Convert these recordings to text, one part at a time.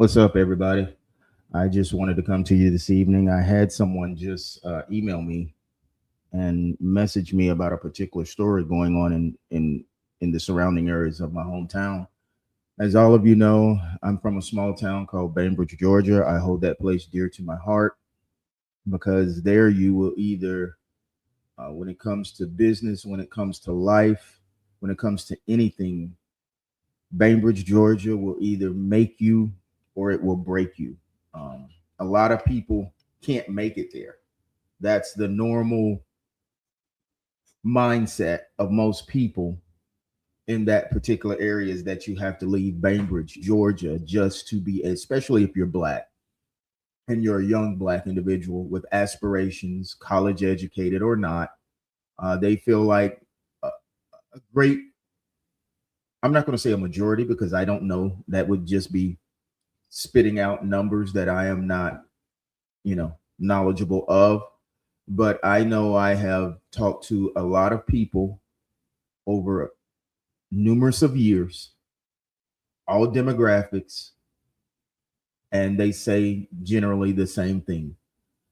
What's up, everybody? I just wanted to come to you this evening. I had someone just email me and message me about a particular story going on in the surrounding areas of my hometown. As all of you know, I'm from a small town called Bainbridge, Georgia. I hold that place dear to my heart because there you will either, when it comes to business, when it comes to life, when it comes to anything, Bainbridge, Georgia will either make you or it will break you. Um, a lot of people can't make it there. That's the normal mindset of most people in that particular area is that you have to leave Bainbridge, Georgia, just to be, especially if you're black and you're a young black individual with aspirations, college educated or not. They feel like a great, I'm not going to say a majority because I don't know. That would just be spitting out numbers that I am not, knowledgeable of. But I know I have talked to a lot of people over numerous of years, all demographics, and they say generally the same thing.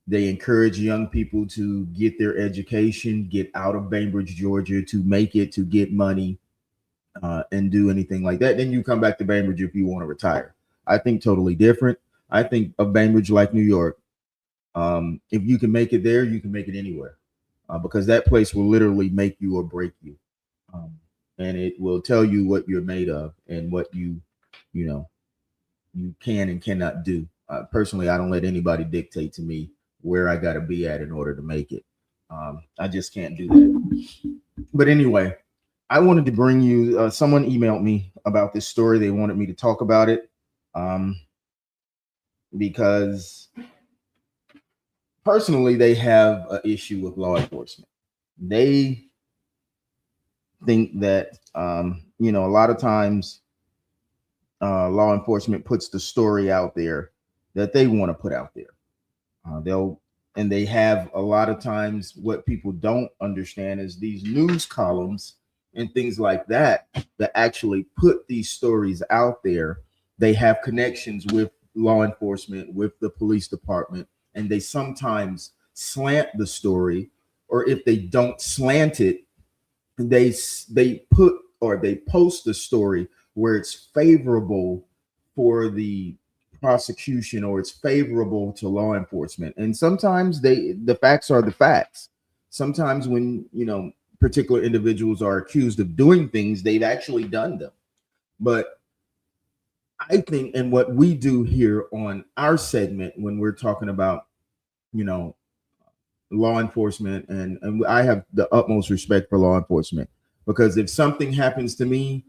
They encourage young people to get their education, get out of Bainbridge, Georgia, to make it, to get money, and do anything like that. Then you come back to Bainbridge if you want to retire. I think totally different. I think of Bainbridge like New York. If you can make it there, you can make it anywhere, because that place will literally make you or break you, um, and it will tell you what you're made of and what you know, you can and cannot do. Personally, I don't let anybody dictate to me where I got to be at in order to make it. I just can't do that. But anyway, I wanted to bring you. Someone emailed me about this story. They wanted me to talk about it, um, because personally, they have an issue with law enforcement. They think that a lot of times law enforcement puts the story out there that they want to put out there. They'll and they have a lot of times what people don't understand is these news columns and things like that that actually put these stories out there. They have connections with law enforcement, with the police department, and they sometimes slant the story, or if they don't slant it, they put or they post the story where it's favorable for the prosecution or it's favorable to law enforcement. And sometimes the facts are the facts. Sometimes when particular individuals are accused of doing things, they've actually done them. But I think, and what we do here on our segment when we're talking about you know law enforcement, and I have the utmost respect for law enforcement, because if something happens to me,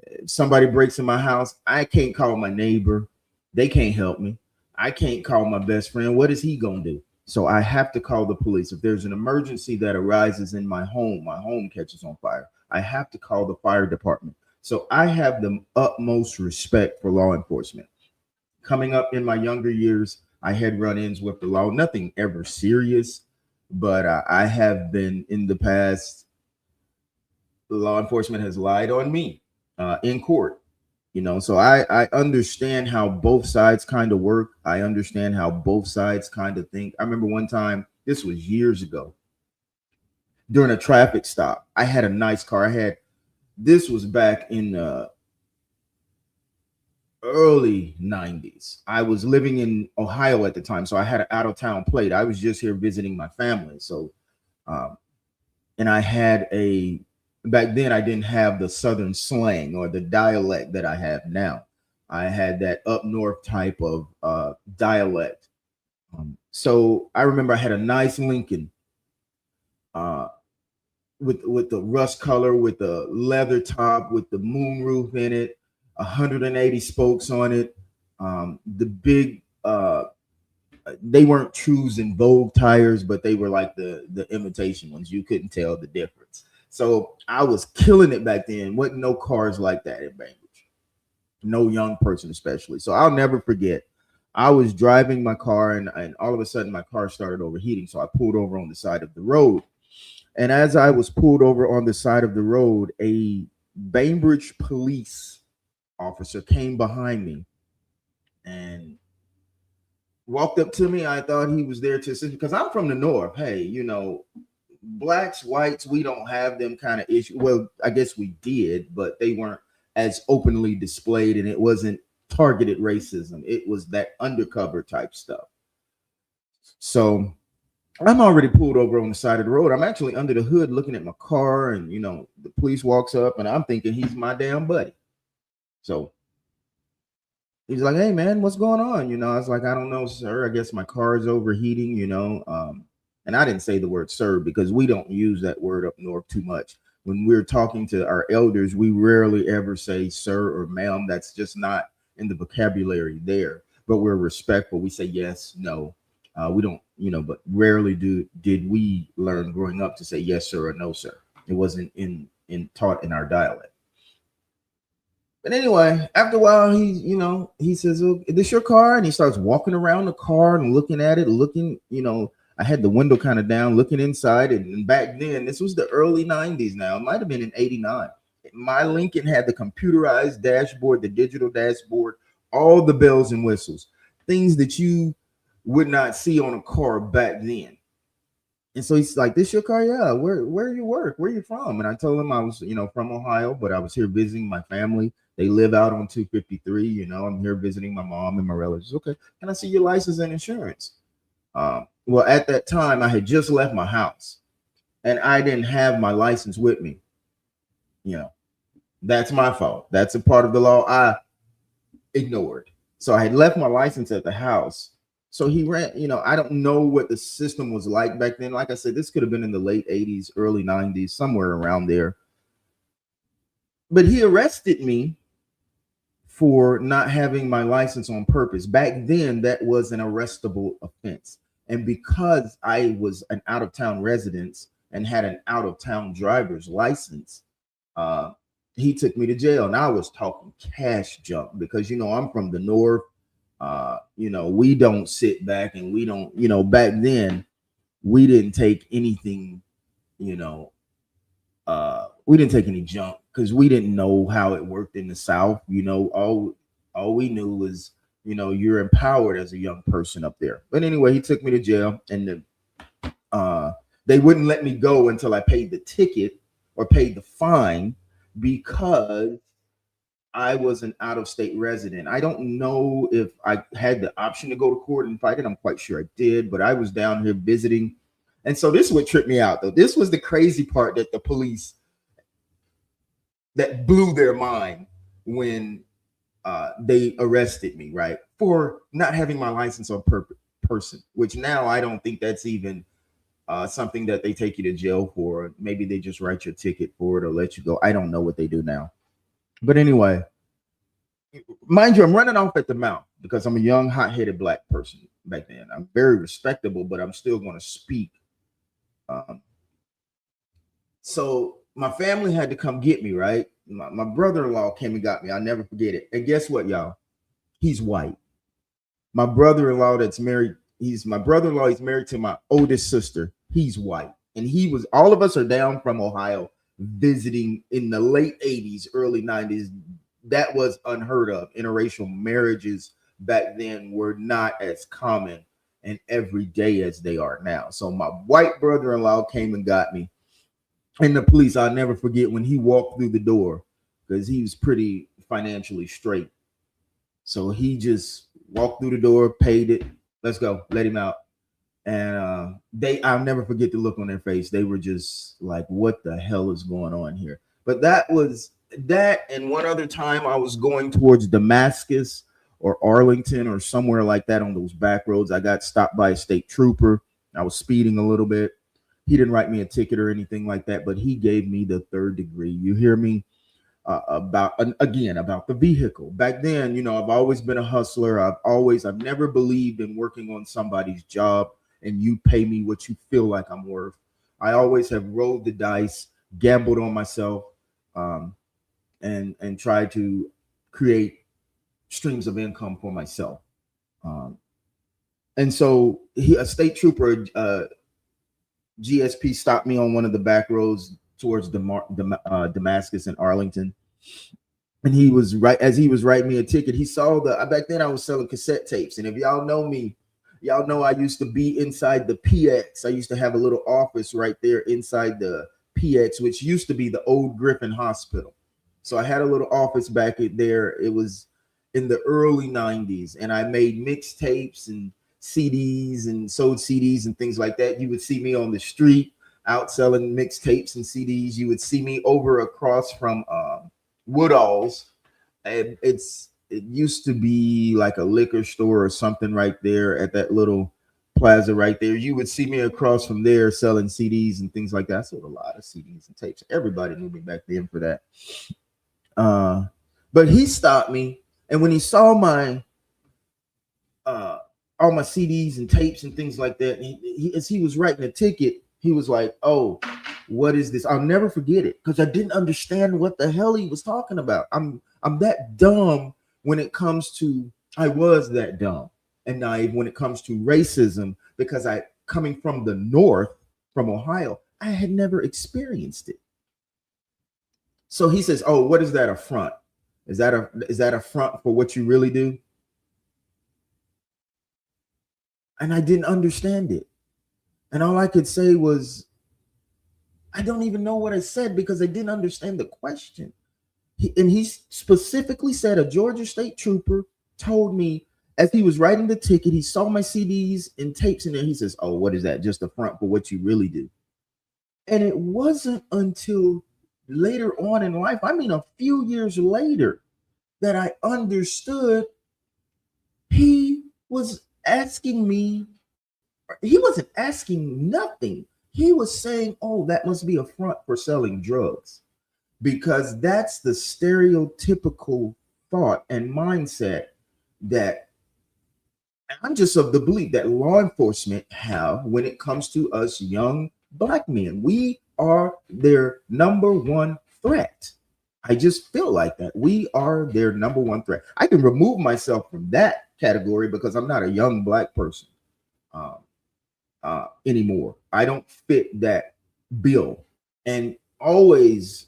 if somebody breaks in my house, I can't call my neighbor. They can't help me. I can't call my best friend. What is he going to do? So I have to call the police. If there's an emergency that arises in my home catches on fire, I have to call the fire department. So I have the utmost respect for law enforcement. Coming up in my younger years, I had run-ins with the law, nothing ever serious, but I have been in the past. Law enforcement has lied on me in court. So I understand how both sides kind of work. I understand how both sides kind of think. I remember one time, this was years ago, during a traffic stop. I had a nice car. This was back in the early 90s. I was living in Ohio at the time, so I had an out of town plate. I was just here visiting my family. So um, and I had a back then I didn't have the southern slang or the dialect that I have now. I had that up north type of dialect. So I remember I had a nice Lincoln, uh, with the rust color, with the leather top, with the moon roof in it, 180 spokes on it. The big they weren't Trues and Vogue tires, but they were like the imitation ones. You couldn't tell the difference. So I was killing it back then. Wasn't no cars like that in Bainbridge. No young person, especially. So I'll never forget. I was driving my car, and all of a sudden my car started overheating. So I pulled over on the side of the road. And as I was pulled over on the side of the road, a Bainbridge police officer came behind me and walked up to me. I thought he was there to assist because I'm from the north. Hey, blacks, whites, we don't have them kind of issues. Well, I guess we did, but they weren't as openly displayed, and it wasn't targeted racism. It was that undercover type stuff. So I'm already pulled over on the side of the road. I'm actually under the hood looking at my car, and the police walks up, and I'm thinking he's my damn buddy. So he's like, "Hey man, what's going on?" I was like, "I don't know, sir. I guess my car is overheating." And I didn't say the word "sir" because we don't use that word up north too much. When we're talking to our elders, we rarely ever say "sir" or "ma'am." That's just not in the vocabulary there. But we're respectful. We say yes, no. We don't, but rarely did we learn growing up to say yes, sir, or no, sir. It wasn't in taught in our dialect. But anyway, after a while, he says, "Oh, is this your car?" And he starts walking around the car and looking at it, I had the window kind of down, looking inside. And back then, this was the early 90s now. It might have been in 89. My Lincoln had the computerized dashboard, the digital dashboard, all the bells and whistles, things that you would not see on a car back then. And so he's like, "This your car?" "Yeah." Where you work? Where you from?" And I told him I was, from Ohio, but I was here visiting my family. They live out on 253. I'm here visiting my mom and my relatives. "Okay. Can I see your license and insurance?" Well, at that time, I had just left my house and I didn't have my license with me. That's my fault. That's a part of the law I ignored. So I had left my license at the house. So he ran, I don't know what the system was like back then. Like I said, this could have been in the late 80s, early 90s, somewhere around there. But he arrested me for not having my license on purpose. Back then, that was an arrestable offense. And because I was an out-of-town resident and had an out-of-town driver's license, he took me to jail. And I was talking cash junk because, I'm from the north. We don't sit back and we don't, back then we didn't take anything, we didn't take any junk because we didn't know how it worked in the South. All we knew was, you're empowered as a young person up there. But anyway, he took me to jail, and they wouldn't let me go until I paid the ticket or paid the fine because I was an out-of-state resident. I don't know if I had the option to go to court and fight it. I'm quite sure I did, but I was down here visiting. And so this is what tripped me out, though. This was the crazy part that the police, that blew their mind when they arrested me, right, for not having my license on person, which now I don't think that's even something that they take you to jail for. Maybe they just write your ticket for it or let you go. I don't know what they do now. But anyway, mind you, I'm running off at the mouth because I'm a young, hot-headed black person back then. I'm very respectable, but I'm still going to speak. So my family had to come get me, right? My brother-in-law came and got me. I'll never forget it. And guess what, y'all? He's white. My brother-in-law that's married, he's married to my oldest sister. He's white. And all of us are down from Ohio visiting in the late 80s, early 90s. That was unheard of. Interracial marriages back then were not as common and everyday as they are now. So my white brother-in-law came and got me. And the police, I'll never forget when he walked through the door because he was pretty financially straight. So he just walked through the door, paid it. Let's go, let him out. And I'll never forget the look on their face. They were just like, what the hell is going on here? But that was that. And one other time I was going towards Damascus or Arlington or somewhere like that on those back roads. I got stopped by a state trooper. I was speeding a little bit. He didn't write me a ticket or anything like that, but he gave me the third degree. You hear me? About the vehicle. Back then, I've always been a hustler. I've never believed in working on somebody's job and you pay me what you feel like I'm worth. I always have rolled the dice, gambled on myself, and tried to create streams of income for myself. And so a state trooper, GSP, stopped me on one of the back roads towards Damascus and Arlington. And he was right as he was writing me a ticket. He saw back then I was selling cassette tapes. And if y'all know me, y'all know I used to be inside the PX. I used to have a little office right there inside the PX, which used to be the old Griffin Hospital. So I had a little office back there. It was in the early 90s, and I made mixtapes and CDs and sold CDs and things like that. You would see me on the street out selling mixtapes and CDs. You would see me over across from Woodall's. And it used to be like a liquor store or something right there at that little plaza right there. You would see me across from there selling CDs and things like that. I sold a lot of CDs and tapes. Everybody knew me back then for that. But he stopped me, and when he saw my all my CDs and tapes and things like that, as he was writing a ticket, he was like, "Oh, what is this?" I'll never forget it because I didn't understand what the hell he was talking about. I'm that dumb when it comes to I was that dumb and naive when it comes to racism because I coming from the north, from Ohio, I had never experienced it. So he says, "Oh, what is that affront? Is that a front for what you really do?" And I didn't understand it. And all I could say was, I don't even know what I said because I didn't understand the question. He specifically said a Georgia State trooper told me as he was writing the ticket, he saw my CDs and tapes in there. He says, "Oh, what is that? Just a front for what you really do." And it wasn't until later on in life, I mean, a few years later, that I understood he was asking me, he wasn't asking nothing. He was saying, "Oh, that must be a front for selling drugs," because that's the stereotypical thought and mindset that I'm just of the belief that law enforcement have when it comes to us young Black men. We are their number one threat. I just feel like that. We are their number one threat. I can remove myself from that category because I'm not a young Black person anymore. I don't fit that bill. And always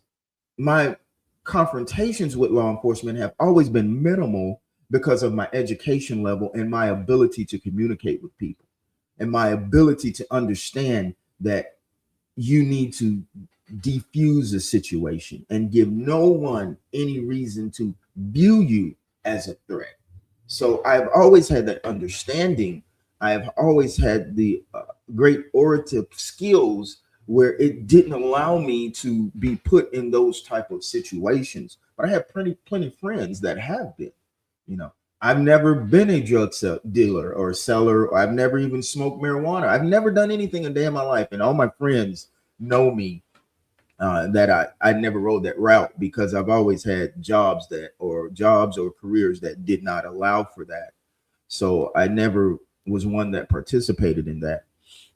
my confrontations with law enforcement have always been minimal because of my education level and my ability to communicate with people and my ability to understand that you need to defuse a situation and give no one any reason to view you as a threat. So I've always had that understanding. I've always had the great orative skills where it didn't allow me to be put in those type of situations. But I have plenty of friends that have been. I've never been a drug dealer or seller. Or I've never even smoked marijuana. I've never done anything a day in my life, and all my friends know me that I never rode that route because I've always had jobs or careers that did not allow for that. So I never was one that participated in that.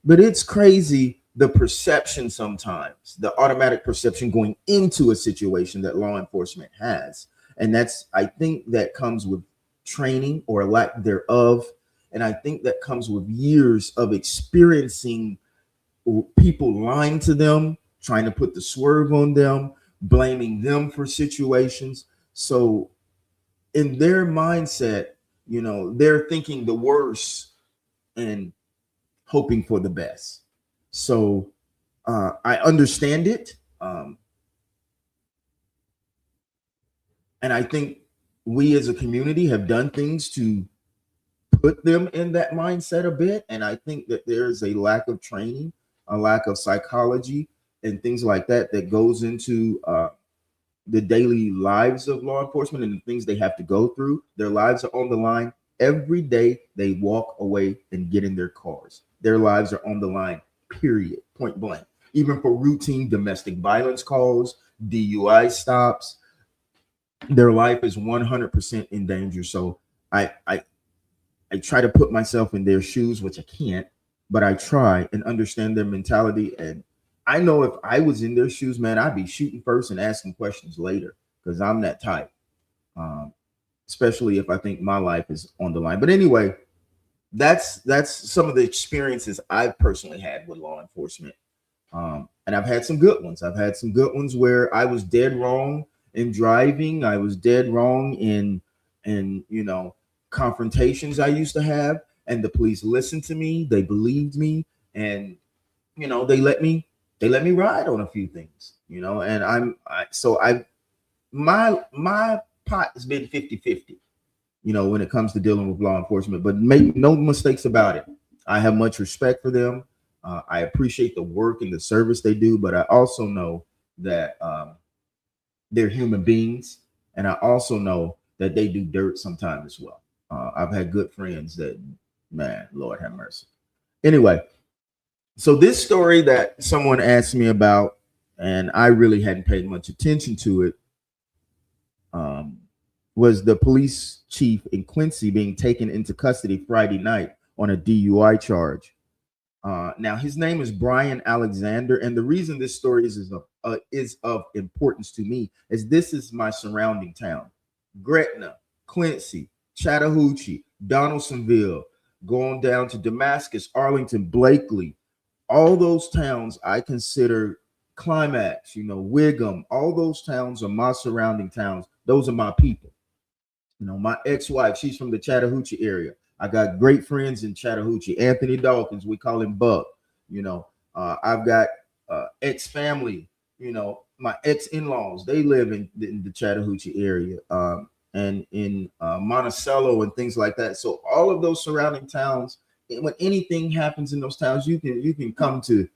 But it's crazy the perception sometimes, the automatic perception going into a situation that law enforcement has. And I think that comes with training or lack thereof. And I think that comes with years of experiencing people lying to them, trying to put the swerve on them, blaming them for situations. So in their mindset, they're thinking the worst and hoping for the best. So I understand it. And I think we as a community have done things to put them in that mindset a bit. And I think that there's a lack of training, a lack of psychology and things like that goes into the daily lives of law enforcement and the things they have to go through. Their lives are on the line. Every day they walk away and get in their cars. Their lives are on the line, period, point blank. Even for routine domestic violence calls, DUI stops, their life is 100% in danger. So I try to put myself in their shoes, which I can't, but I try and understand their mentality. And I know if I was in their shoes, man, I'd be shooting first and asking questions later because I'm that type, especially if I think my life is on the line. But anyway, that's some of the experiences I've personally had with law enforcement. And I've had some good ones. I've had some good ones where I was dead wrong in driving. I was dead wrong in confrontations I used to have, and the police listened to me. They believed me, and they let me ride on a few things. And my pot has been 50-50, when it comes to dealing with law enforcement. But make no mistakes about it. I have much respect for them. I appreciate the work and the service they do, but I also know that they're human beings, and I also know that they do dirt sometimes as well. I've had good friends that, man, Lord have mercy. Anyway, so this story that someone asked me about, and I really hadn't paid much attention to it, was the police chief in Quincy being taken into custody Friday night on a DUI charge. Now, his name is Brian Alexander, and the reason this story is of importance to me is this is my surrounding town: Gretna, Quincy, Chattahoochee, Donaldsonville, going down to Damascus, Arlington, Blakely. All those towns I consider Climax, Wiggum. All those towns are my surrounding towns. Those are my people. My ex-wife, she's from the Chattahoochee area. I got great friends in Chattahoochee. Anthony Dawkins, we call him Buck. I've got ex-family, my ex-in-laws, they live in the Chattahoochee area, and in Monticello and things like that. So all of those surrounding towns, when anything happens in those towns, you can come to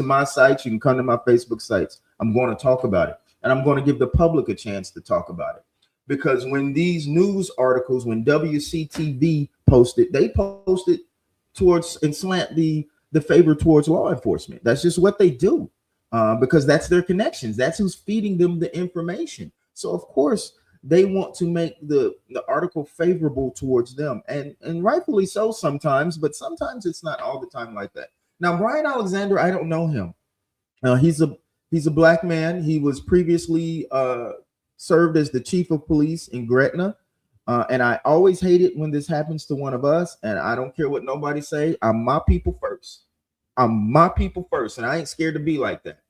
my sites, you can come to my Facebook sites. I'm going to talk about it, and I'm going to give the public a chance to talk about it. Because when these news articles, when WCTV posted, they posted towards and slant the favor towards law enforcement. That's just what they do, because that's their connections. That's who's feeding them the information. So of course they want to make the article favorable towards them, and rightfully so sometimes, but sometimes it's not all the time like that. Now, Brian Alexander, I don't know him. He's a black man. He was previously served as the chief of police in Gretna. And I always hate it when this happens to one of us. And I don't care what nobody say. I'm my people first. I'm my people first. And I ain't scared to be like that.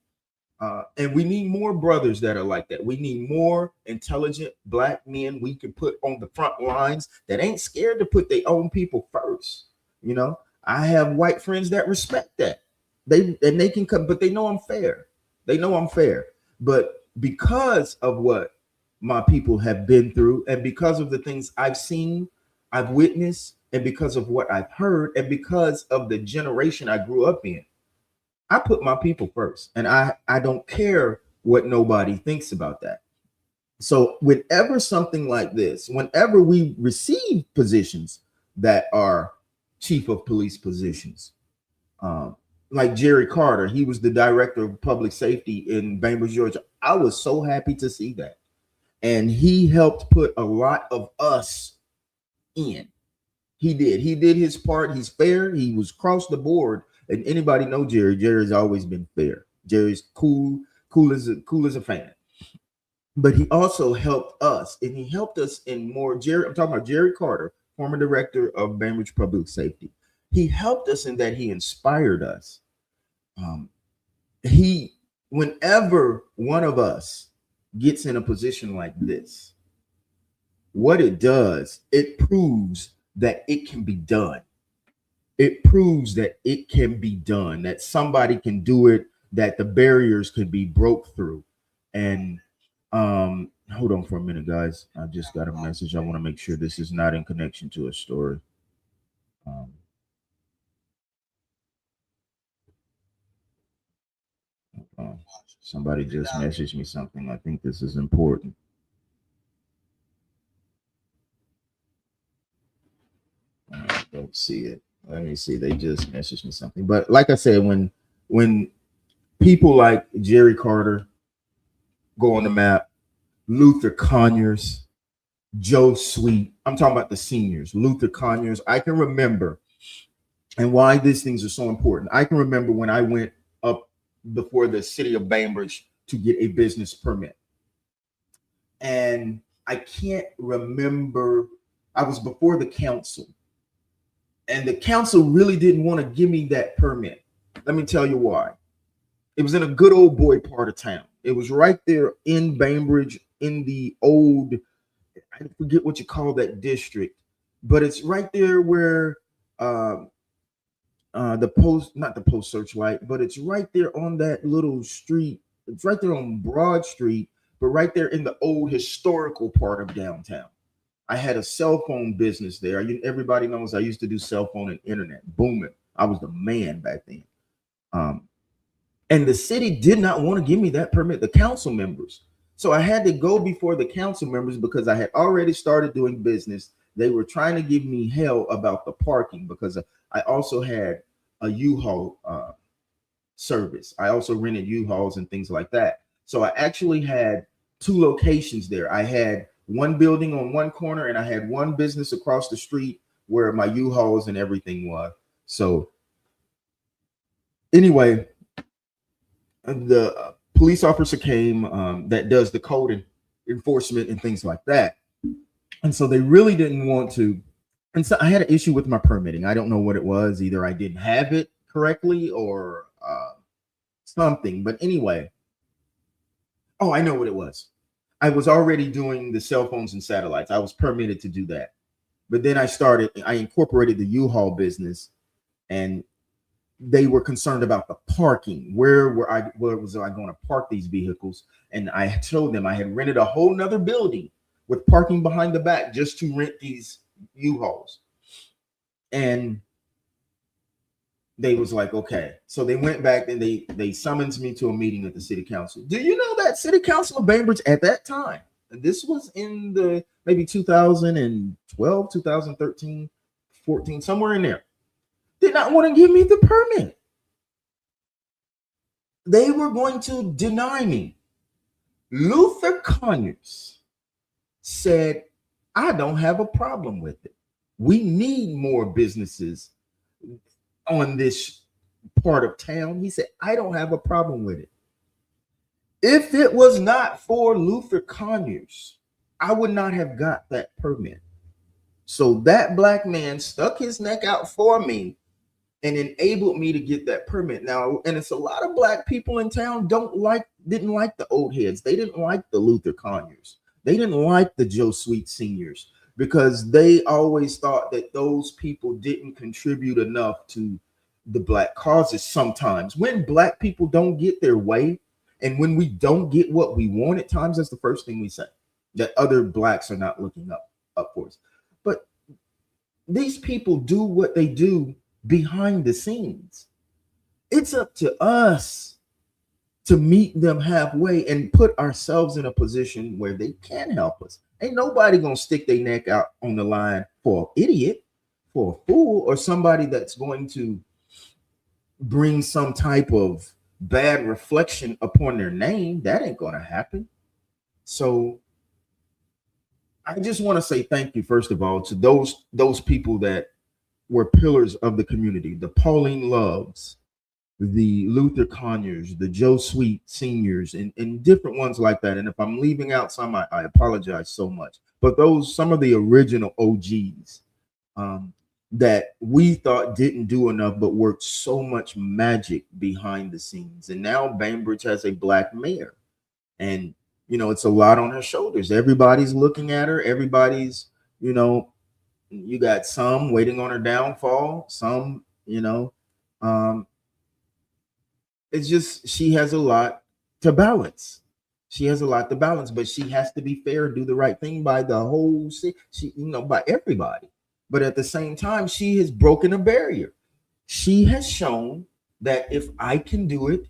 And we need more brothers that are like that. We need more intelligent black men we can put on the front lines that ain't scared to put their own people first. I have white friends that respect that. They can come, but they know I'm fair. They know I'm fair. But because of what my people have been through, and because of the things I've seen, I've witnessed, and because of what I've heard, and because of the generation I grew up in, I put my people first, and I don't care what nobody thinks about that. So whenever something like this, whenever we receive positions that are chief of police positions, like Jerry Carter, he was the director of public safety in Bainbridge, Georgia. I was so happy to see that. And he helped put a lot of us in. He did his part. He's fair. He was across the board. And anybody know Jerry? Jerry's always been fair. Jerry's cool as a fan. But he also helped us, and he helped us in more. I'm talking about Jerry Carter, former director of Bainbridge Public Safety. He helped us in that he inspired us. Whenever one of us gets in a position like this, what it does, it proves that it can be done. It proves that it can be done, that somebody can do it, that the barriers can be broke through. And hold on for a minute, guys. I just got a message. I want to make sure this is not in connection to a story. Somebody just messaged me something. I think this is important. I don't see it. Let me see. They just messaged me something. But like I said, when people like Jerry Carter go on the map, Luther Conyers, Joe Sweet, I'm talking about the seniors, Luther Conyers. I can remember, and why these things are so important. I can remember when I went up before the city of Bainbridge to get a business permit. And I can't remember, I was before the council. And the council really didn't want to give me that permit. Let me tell you why. It was in a good old boy part of town. It was right there in Bainbridge in the old, I forget what you call that district, but it's right there where uh, the post, not the post searchlight, but it's right there on that little street. It's right there on Broad Street, but right there in the old historical part of downtown. I had a cell phone business there. Everybody knows I used to do cell phone and internet booming. I was the man back then. Um, and the city did not want to give me that permit, the council members. So I had to go before the council members because I had already started doing business. They were trying to give me hell about the parking because I also had a U-Haul service. I also rented U-Hauls and things like that. So I actually had two locations there. I had one building on one corner and I had one business across the street where my U-Hauls and everything was. So anyway, the police officer came that does the code enforcement and things like that. And so they really didn't want to. And so I had an issue with my permitting. I don't know what it was. Either I didn't have it correctly or something. But anyway, oh, I know what it was. I was already doing the cell phones and satellites. I was permitted to do that. But then I incorporated the U-Haul business, and they were concerned about the parking. Where was I going to park these vehicles? And I told them I had rented a whole nother building with parking behind the back just to rent these U-Hauls. And they was like, okay. So they went back and they summoned me to a meeting at the city council. Do you know that city council of Bainbridge at that time, and this was in the maybe 2012, 2013, 14, somewhere in there, did not want to give me the permit. They were going to deny me. Luther Conyers said, I don't have a problem with it. We need more businesses on this part of town. He said, I don't have a problem with it. If it was not for Luther Conyers, I would not have got that permit. So that black man stuck his neck out for me and enabled me to get that permit. Now, and it's a lot of black people in town didn't like the old heads. They didn't like the Luther Conyers. They didn't like the Joe Sweet seniors because they always thought that those people didn't contribute enough to the black causes. Sometimes when black people don't get their way and when we don't get what we want, at times that's the first thing we say, that other blacks are not looking up for us. But these people do what they do behind the scenes. It's up to us to meet them halfway and put ourselves in a position where they can help us. Ain't nobody gonna stick their neck out on the line for an idiot, for a fool, or somebody that's going to bring some type of bad reflection upon their name. That ain't gonna happen. So I just want to say thank you, first of all, to those people that were pillars of the community, the Pauline Loves, the Luther Conyers, the Joe Sweet seniors, and different ones like that. And if I'm leaving out some, I apologize so much. But some of the original OGs that we thought didn't do enough, but worked so much magic behind the scenes. And now Bainbridge has a black mayor. And, it's a lot on her shoulders. Everybody's looking at her. Everybody's, you got some waiting on her downfall. Some, it's just she has a lot to balance. She has a lot to balance, but she has to be fair, do the right thing by the whole by everybody. But at the same time, she has broken a barrier. She has shown that if I can do it,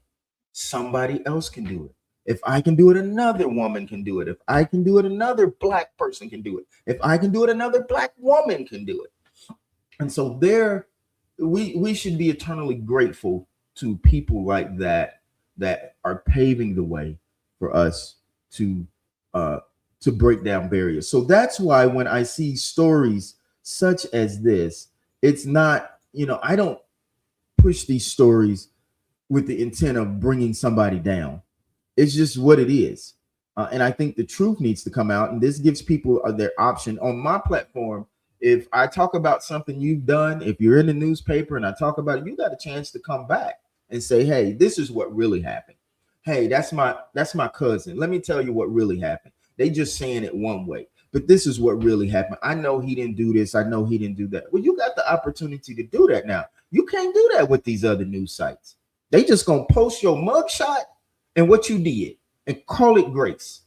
somebody else can do it. If I can do it, another woman can do it. If I can do it, another black person can do it. If I can do it, another black woman can do it. And so we should be eternally grateful to people like that are paving the way for us to break down barriers. So that's why when I see stories such as this, it's not, I don't push these stories with the intent of bringing somebody down. It's just what it is. And I think the truth needs to come out, and this gives people their option. On my platform, if I talk about something you've done, if you're in the newspaper and I talk about it, you got a chance to come back and say, hey, this is what really happened. hey, that's my cousin. Let me tell you what really happened. They just saying it one way, but this is what really happened. I know he didn't do this. I know he didn't do that. Well, you got the opportunity to do that now. You can't do that with these other news sites. They just gonna post your mugshot and what you did and call it grace.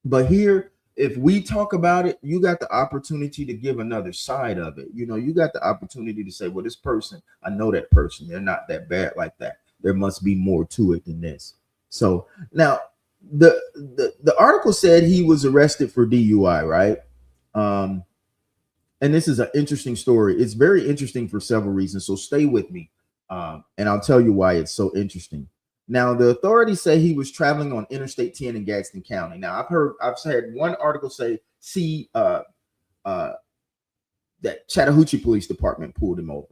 But here, if we talk about it, you got the opportunity to give another side of it. You know, you got the opportunity to say, well, this person, I know that person. They're not that bad like that. There must be more to it than this. So now the article said he was arrested for DUI, right? And this is an interesting story. It's very interesting for several reasons. So stay with me, and I'll tell you why it's so interesting. Now, the authorities say he was traveling on Interstate 10 in Gadsden County. Now, I've had one article say, that Chattahoochee Police Department pulled him over.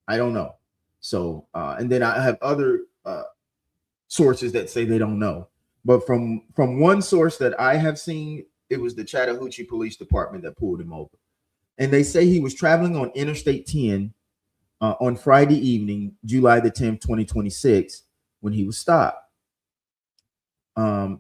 I don't know. So, and then I have other sources that say they don't know. But from one source that I have seen, it was the Chattahoochee Police Department that pulled him over. And they say he was traveling on Interstate 10 on Friday evening, July the 10th, 2026, when he was stopped. Now,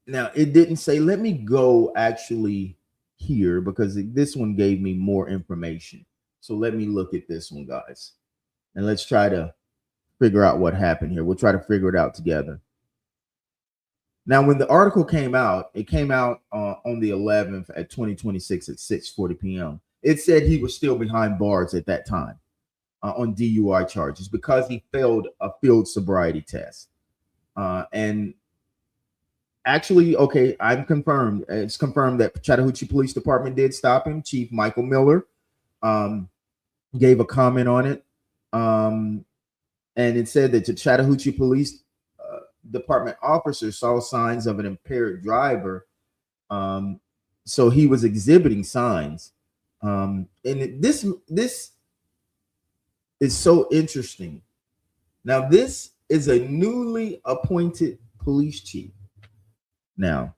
it didn't say, let me go actually here because this one gave me more information. So let me look at this one, guys. And let's try to figure out what happened here. We'll try to figure it out together. Now, when the article came out, it came out on the 11th at 2026 at 6:40 p.m. It said he was still behind bars at that time on DUI charges because he failed a field sobriety test. And actually, okay, I'm confirmed. It's confirmed that Chattahoochee Police Department did stop him. Chief Michael Miller gave a comment on it. And it said that the Chattahoochee Police Department officer saw signs of an impaired driver. So he was exhibiting signs. And this is so interesting. Now, this is a newly appointed police chief. Now,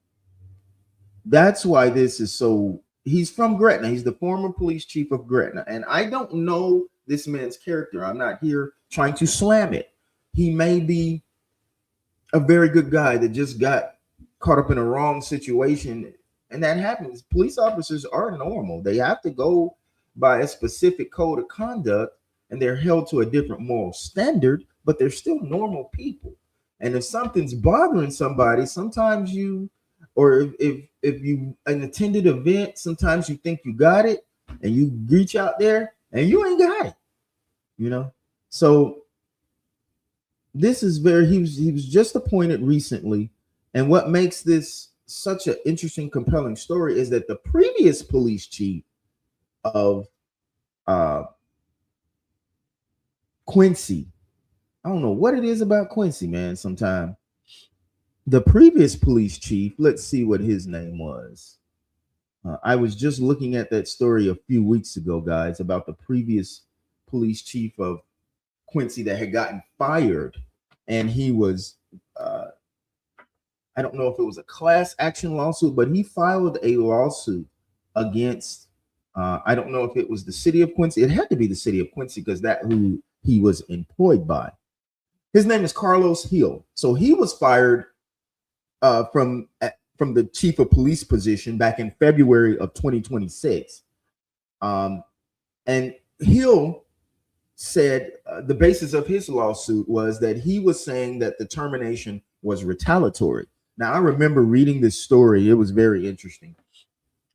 that's why this is so. He's from Gretna. He's the former police chief of Gretna. And I don't know this man's character. I'm not here trying to slam it. He may be a very good guy that just got caught up in a wrong situation. And that happens. Police officers are normal. They have to go by a specific code of conduct and they're held to a different moral standard, but they're still normal people. And if something's bothering somebody, sometimes if you an attended event, sometimes you think you got it and you reach out there and you ain't got it, you know? So this is he was just appointed recently. And what makes this such an interesting, compelling story is that the previous police chief of Quincy, I don't know what it is about Quincy, man. Sometimes the previous police chief, let's see what his name was. I was just looking at that story a few weeks ago, guys, about the previous police chief of Quincy that had gotten fired, and he was I don't know if it was a class action lawsuit, but he filed a lawsuit against I don't know if it was the city of Quincy. It had to be the city of Quincy because that's who he was employed by. His name is Carlos Hill. So he was fired from the chief of police position back in February of 2026. And Hill said the basis of his lawsuit was that he was saying that the termination was retaliatory. Now, I remember reading this story. It was very interesting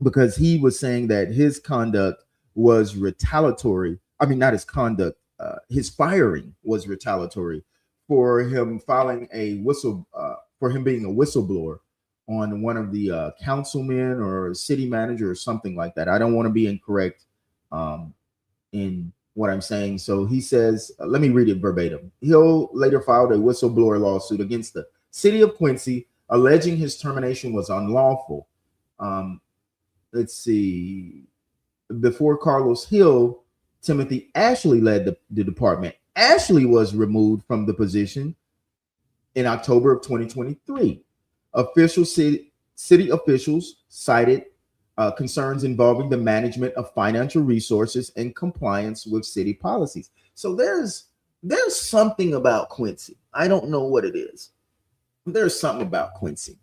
because he was saying that his conduct was retaliatory. I mean, not his conduct, his firing was retaliatory for him filing a for him being a whistleblower on one of the councilmen or city manager or something like that. I don't want to be incorrect in what I'm saying. So he says, let me read it verbatim. Hill later filed a whistleblower lawsuit against the city of Quincy, alleging his termination was unlawful. Let's see. Before Carlos Hill, Timothy Ashley led the department. Ashley was removed from the position in October of 2023. City officials cited concerns involving the management of financial resources and compliance with city policies. So there's there's something about Quincy. I don't know what it is. There's something about Quincy.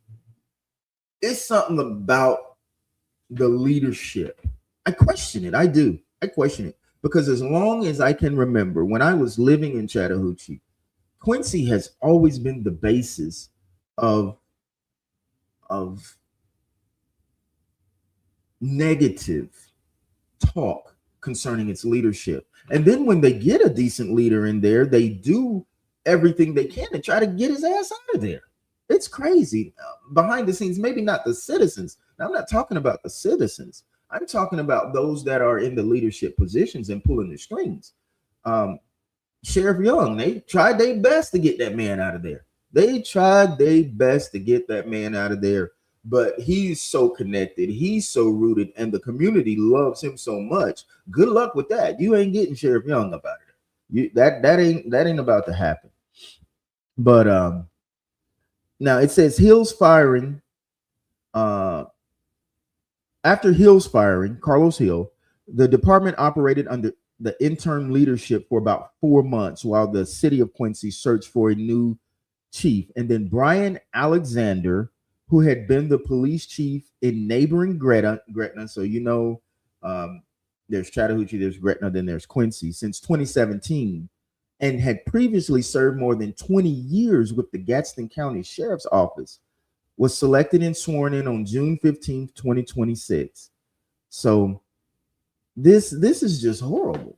It's something about the leadership. I question it. I do. I question it because as long as I can remember, when I was living in Chattahoochee, Quincy has always been the basis of of negative talk concerning its leadership. And then when they get a decent leader in there, they do everything they can to try to get his ass out of there. It's crazy. Behind the scenes, maybe not the citizens. Now, I'm not talking about the citizens. I'm talking about those that are in the leadership positions and pulling the strings. Sheriff Young, they tried their best to get that man out of there. They tried their best to get that man out of there, but he's so connected, he's so rooted, and the community loves him so much. Good luck with that. You ain't getting Sheriff Young up out of there. That ain't about to happen. But now it says Hill's firing. After Hill's firing, Carlos Hill, the department operated under the interim leadership for about 4 months while the city of Quincy searched for a new chief. And then Brian Alexander, who had been the police chief in neighboring Gretna, so there's Chattahoochee, there's Gretna, then there's Quincy, since 2017, and had previously served more than 20 years with the Gadsden County Sheriff's Office, was selected and sworn in on June 15th, 2026. So this is just horrible.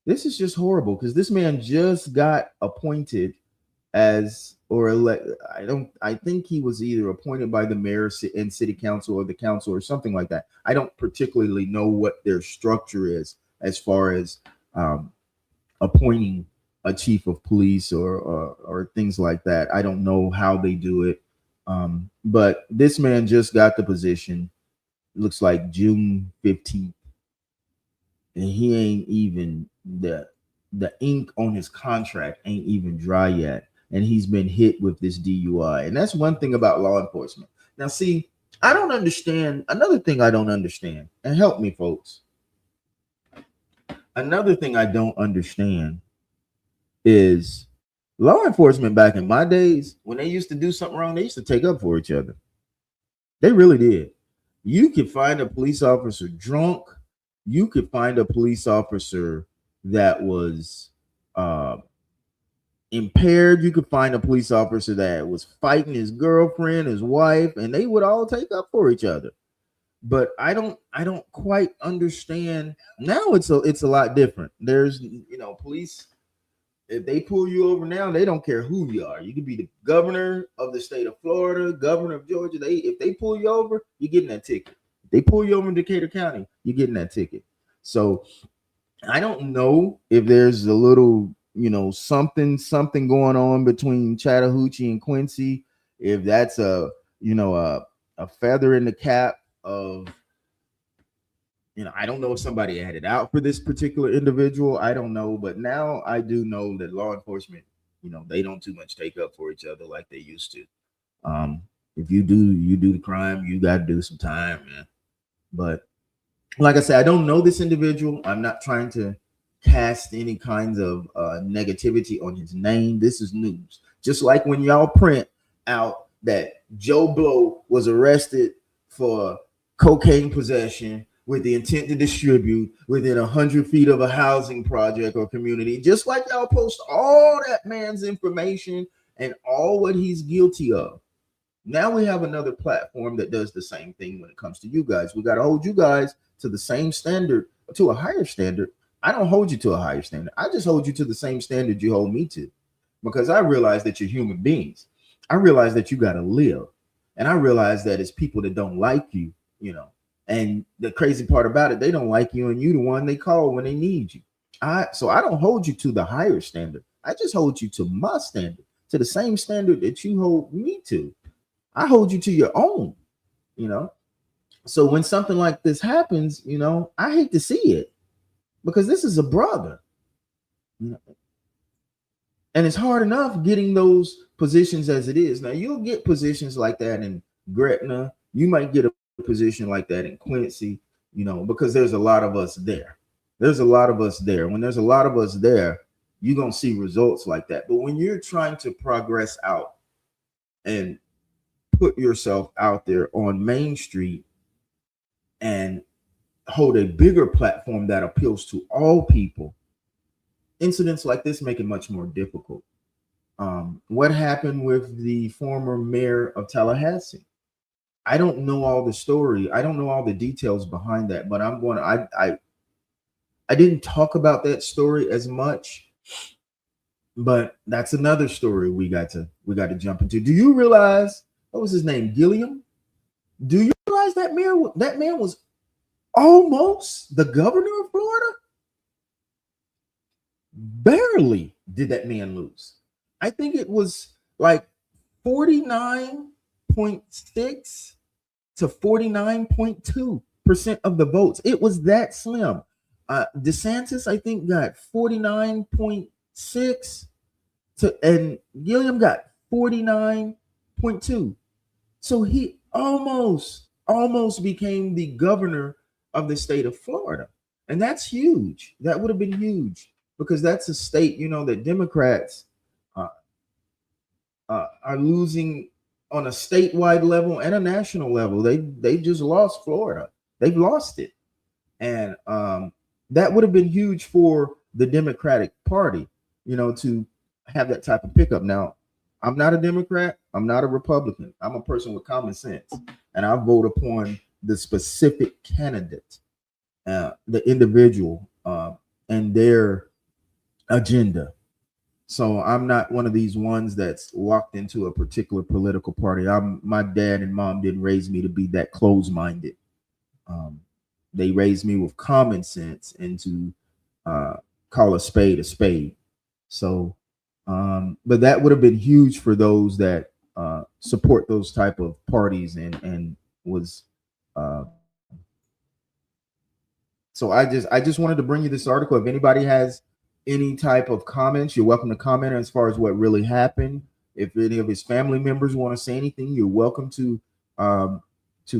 This is just horrible because this man just got appointed as or elect. I think he was either appointed by the mayor and city council or the council or something like that. I don't particularly know what their structure is as far as appointing a chief of police or things like that. I don't know how they do it. But this man just got the position. Looks like June 15th. And he ain't even the ink on his contract ain't even dry yet. And he's been hit with this DUI. And that's one thing about law enforcement. Now, see, I don't understand. Another thing I don't understand, and help me, folks. Another thing I don't understand is law enforcement back in my days, when they used to do something wrong, they used to take up for each other. They really did. You could find a police officer drunk. You could find a police officer that was impaired. You could find a police officer that was fighting his girlfriend, his wife, and they would all take up for each other. But I don't quite understand. Now it's a lot different. There's police. If they pull you over now, they don't care who you are. You could be the governor of the state of Florida, governor of Georgia. If they pull you over, you're getting that ticket. If they pull you over in Decatur County, you're getting that ticket. So I don't know if there's a little, something going on between Chattahoochee and Quincy. If that's a feather in the cap of, I don't know if somebody had it out for this particular individual. I don't know. But now I do know that law enforcement, they don't too much take up for each other like they used to. If you do the crime, you got to do some time, man. But like I said, I don't know this individual. I'm not trying to cast any kinds of negativity on his name. This is news. Just like when y'all print out that Joe Blow was arrested for cocaine possession with the intent to distribute within 100 feet of a housing project or community, just like y'all post all that man's information and all what he's guilty of. Now we have another platform that does the same thing when it comes to you guys. We got to hold you guys to the same standard, to a higher standard. I don't hold you to a higher standard. I just hold you to the same standard you hold me to, because I realize that you're human beings. I realize that you got to live. And I realize that it's people that don't like you, and the crazy part about it, they don't like you, and you the one they call when they need you. So I don't hold you to the higher standard. I just hold you to my standard, to the same standard that you hold me to. I hold you to your own, So when something like this happens, I hate to see it, because this is a brother, and it's hard enough getting those positions as it is. Now you'll get positions like that in Gretna. You might get a position like that in Quincy, because there's a lot of us there. There's a lot of us there. When there's a lot of us there, you're going to see results like that. But when you're trying to progress out and put yourself out there on Main Street and hold a bigger platform that appeals to all people, incidents like this make it much more difficult. What happened with the former mayor of Tallahassee? I don't know all the story. I don't know all the details behind that, but I didn't talk about that story as much, but that's another story we got to jump into. Do you realize, what was his name? Gilliam? Do you realize that man was almost the governor of Florida? Barely did that man lose. I think it was like 49.6 to 49.2% of the votes. It was that slim. DeSantis, I think, got 49.6 and Gilliam got 49.2. So he almost became the governor of the state of Florida. And that's huge. That would have been huge because that's a state, that Democrats are losing on a statewide level and a national level. They just lost Florida. They've lost it. And that would have been huge for the Democratic Party, to have that type of pickup. Now, I'm not a Democrat. I'm not a Republican. I'm a person with common sense. And I vote upon the specific candidate, the individual, and their agenda. So I'm not one of these ones that's locked into a particular political party. My dad and mom didn't raise me to be that closed-minded. They raised me with common sense and to call a spade a spade. So, but that would have been huge for those that support those type of parties and was. So I just wanted to bring you this article. If anybody has any type of comments, you're welcome to comment as far as what really happened. If any of his family members want to say anything, you're welcome to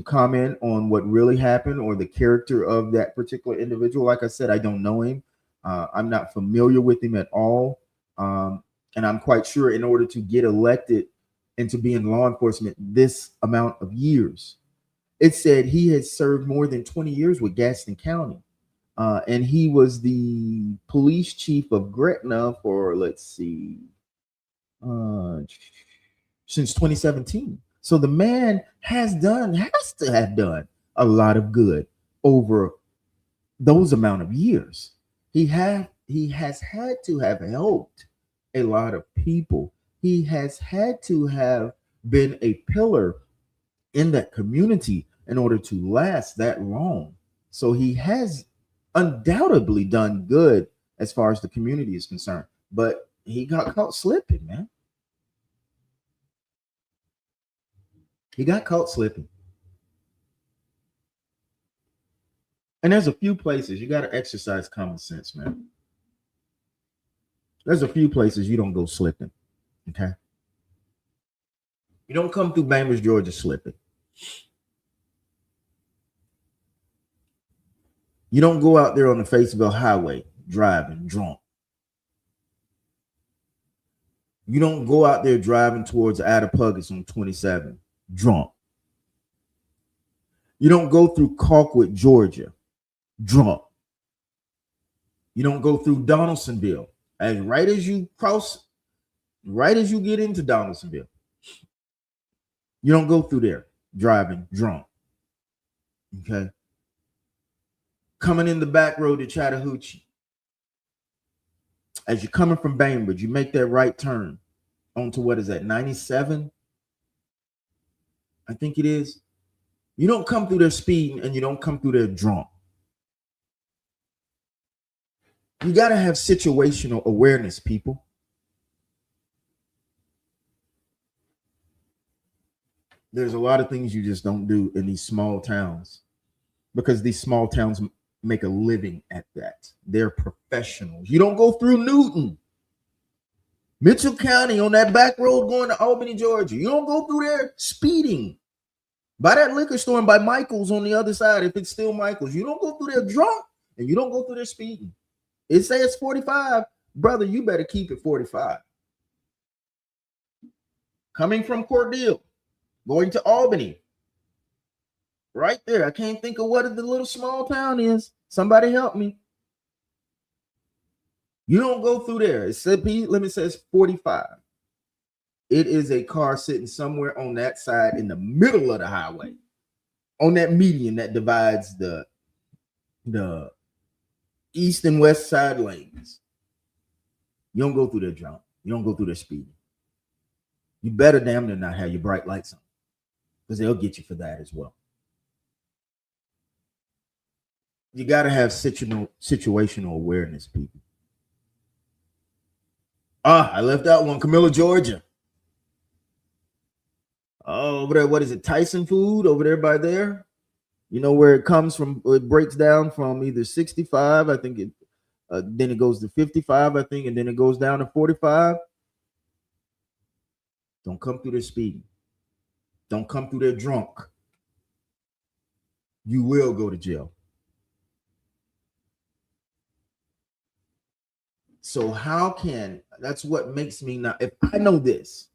comment on what really happened or the character of that particular individual. Like I said, I don't know him. I'm not familiar with him at all. And I'm quite sure in order to get elected and to be in law enforcement this amount of years, it said he has served more than 20 years with Gaston County. And he was the police chief of Gretna for, since 2017. So the man has to have done a lot of good over those amount of years. He has had to have helped a lot of people. He has had to have been a pillar in that community in order to last that long. So he has undoubtedly done good as far as the community is concerned, but he got caught slipping, man. He got caught slipping. And there's a few places you got to exercise common sense, man. There's a few places you don't go slipping, okay? You don't come through Bainbridge, Georgia slipping. You don't go out there on the Fayetteville Highway driving drunk. You don't go out there driving towards Attapulgis on 27 drunk. You don't go through Colquitt, Georgia drunk. You don't go through Donaldsonville. And right as you get into Donaldsonville, you don't go through there driving drunk. Okay. Coming in the back road to Chattahoochee. As you're coming from Bainbridge, you make that right turn onto what is that, 97? I think it is. You don't come through there speeding and you don't come through there drunk. You got to have situational awareness, people. There's a lot of things you just don't do in these small towns because these small towns make a living at that. They're professionals. You don't go through Newton, Mitchell County on that back road going to Albany, Georgia. You don't go through there speeding. By that liquor store and by Michael's on the other side, if it's still Michael's, you don't go through there drunk. and you don't go through there speeding, it says 45, brother, you better keep it 45. Coming from Cordele, going to Albany, right there. I can't think of what the little small town is. Somebody help me. You don't go through there. It said speed limit says 45. It is a car sitting somewhere on that side in the middle of the highway, on that median that divides the east and west side lanes. You don't go through their jump. You don't go through their speed. You better damn near not have your bright lights on, because they'll get you for that as well. You got to have situational awareness, people. I left out one. Camilla, Georgia. Oh, over there, what is it? Tyson Food over there by there. You know where it comes from? It breaks down from either 65, I think then it goes to 55, I think, and then it goes down to 45. Don't come through there speeding. Don't come through there drunk. You will go to jail. So that's what makes me not, if I know this,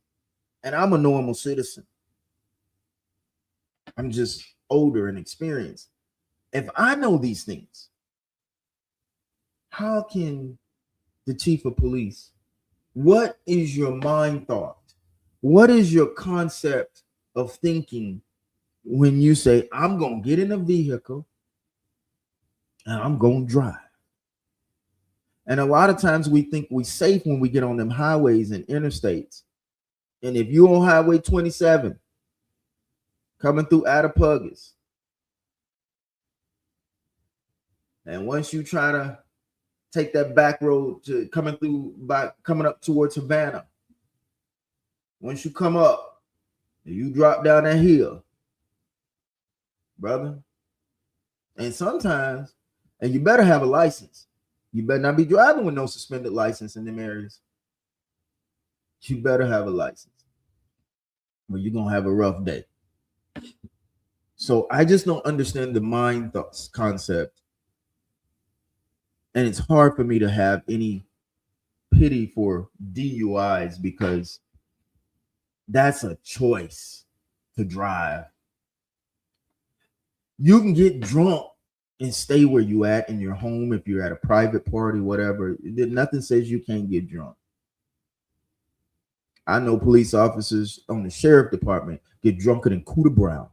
and I'm a normal citizen, I'm just older and experienced. If I know these things, how can the chief of police, what is your mind thought? What is your concept of thinking when you say, I'm going to get in a vehicle and I'm going to drive? And a lot of times we think we're safe when we get on them highways and interstates. And if you're on Highway 27, coming through Attapulgis, and once you try to take that back road to coming up towards Havana, once you come up and you drop down that hill, brother, and sometimes, and you better have a license. You better not be driving with no suspended license in them areas. You better have a license, or you're gonna have a rough day. So I just don't understand the mind thoughts concept, and it's hard for me to have any pity for DUIs, because that's a choice to drive. You can get drunk and stay where you at in your home if you're at a private party, whatever. Nothing says you can't get drunk. I know police officers on the sheriff department get drunker than Cooter Brown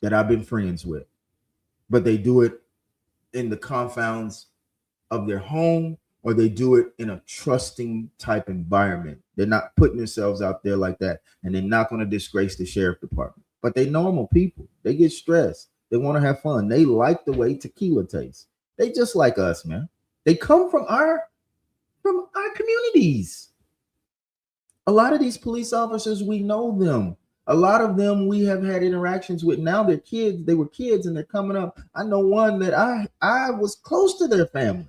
that I've been friends with, but they do it in the confounds of their home, or they do it in a trusting type environment. They're not putting themselves out there like that, and they're not going to disgrace the sheriff department. But they normal people. They get stressed. They want to have fun. They like the way tequila tastes. They just like us, man. They come from our communities. A lot of these police officers, we know them. A lot of them we have had interactions with. Now they're kids. They were kids and they're coming up. I know one that I was close to their family.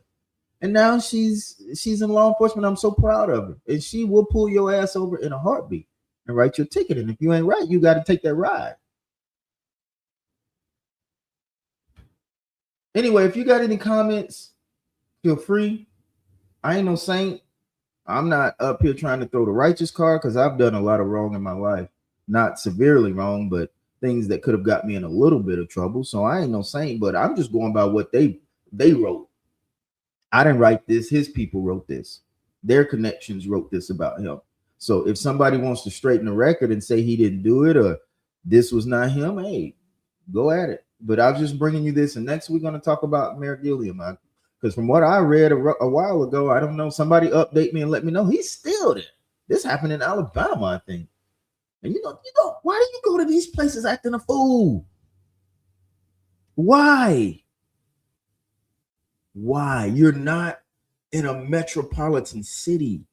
And now she's in law enforcement. I'm so proud of her. And she will pull your ass over in a heartbeat and write your ticket. And if you ain't right, you got to take that ride. Anyway, if you got any comments, feel free. I ain't no saint. I'm not up here trying to throw the righteous card, because I've done a lot of wrong in my life. Not severely wrong, but things that could have got me in a little bit of trouble. So I ain't no saint, but I'm just going by what they wrote. I didn't write this. His people wrote this. Their connections wrote this about him. So if somebody wants to straighten the record and say he didn't do it or this was not him, hey, go at it. But I was just bringing you this. And next we're going to talk about Mayor Gilliam. Because from what I read a while ago, I don't know, somebody update me and let me know he's still there. This happened in Alabama, I think. And you know, why do you go to these places acting a fool? Why? You're not in a metropolitan city.